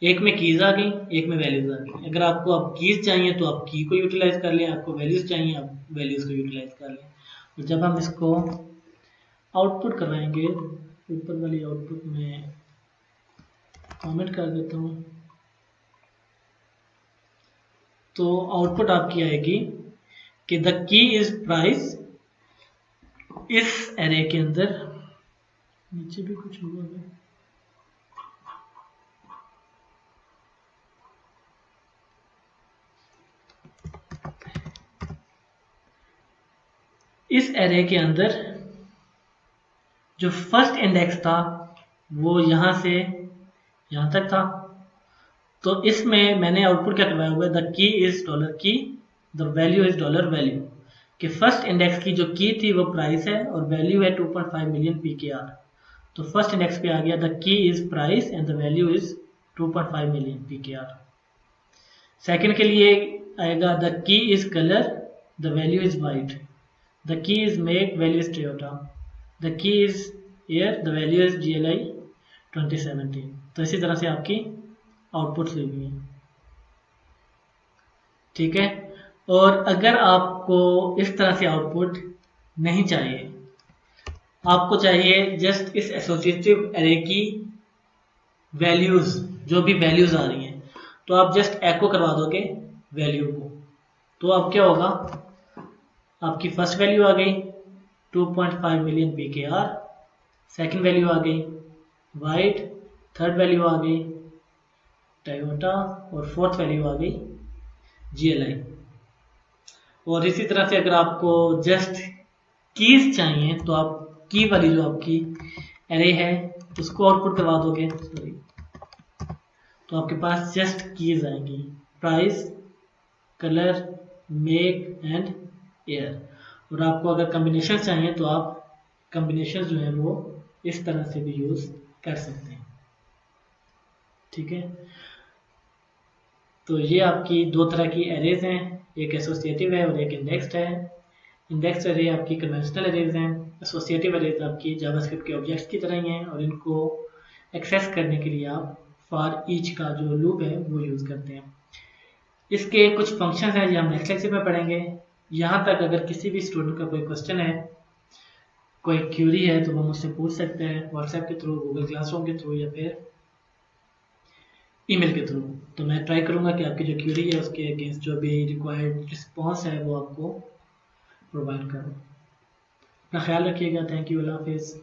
एक में कीज आ गई, एक में वैल्यूज आ गई। अगर आपको अब कीज चाहिए तो आप की को यूटिलाइज कर लें, आपको वैल्यूज चाहिए आप वैल्यूज को यूटिलाइज कर लें। और जब हम इसको आउटपुट करवाएंगे, ऊपर वाली आउटपुट में कमेंट कर देता हूँ, तो आउटपुट आपकी आएगी कि द की इज प्राइस। इस एरे के अंदर नीचे भी कुछ हुआ है, इस एरे के अंदर जो फर्स्ट इंडेक्स था वो यहाँ से यहाँ तक था, तो इसमें मैंने आउटपुट क्या करवाया हुआ है, द की इज डॉलर की, the value is dollar value, कि फर्स्ट इंडेक्स की जो की थी वो प्राइस है और वैल्यू है 2.5 मिलियन PKR। तो फर्स्ट इंडेक्स पे आ गया the key is price and the value is 2.5 million PKR। Second के लिए आएगा the key is colour, the value is white, the key is make, value is Toyota, the key is air, the value is GLI 2017। तो इसी तरह से आपकी output ली हुई है, ठीक है। और अगर आपको इस तरह से आउटपुट नहीं चाहिए, आपको चाहिए जस्ट इस एसोसिएटिव एरे की वैल्यूज, जो भी वैल्यूज आ रही हैं, तो आप जस्ट एको करवा दोगे वैल्यू को। तो अब क्या होगा, आपकी फर्स्ट वैल्यू आ गई 2.5 मिलियन PKR, सेकंड वैल्यू आ गई वाइट, थर्ड वैल्यू आ गई टोयोटा और फोर्थ वैल्यू आ गई GLI। और इसी तरह से अगर आपको जस्ट कीज चाहिए तो आप की वाली जो आपकी एरे है उसको आउटपुट करवा दोगे, सॉरी, तो आपके पास जस्ट कीज आएंगी, price, colour, make and air. और आपको अगर कम्बिनेशन चाहिए तो आप कम्बिनेशन जो है वो इस तरह से भी यूज कर सकते हैं, ठीक है। तो ये आपकी दो तरह की एरेज हैं, एक एसोसिएटिव है और एक इंडेक्स्ड है। इंडेक्स्ड एरे आपकी कन्वेंशनल एरेज हैं, एसोसिएटिव एरेज आपकी जावास्क्रिप्ट के ऑब्जेक्ट्स की तरह ही हैं, और इनको एक्सेस करने के लिए आप फॉर ईच का जो लूप है वो यूज़ करते हैं। इसके कुछ फंक्शंस हैं जो हम नेक्स्ट लेक्चर में पढ़ेंगे। यहाँ तक अगर किसी भी स्टूडेंट का कोई क्वेश्चन है, कोई क्यूरी है, तो वो मुझसे पूछ सकते हैं व्हाट्सएप के थ्रू, गूगल क्लासरूम के थ्रू या फिर ईमेल के थ्रू। तो मैं ट्राई करूंगा कि आपकी जो क्यूरी है उसके अगेंस्ट जो भी रिक्वायर्ड रिस्पॉन्स है वो आपको प्रोवाइड करूँ। अपना ख्याल रखिएगा। थैंक यू, अल्लाह हाफिज़।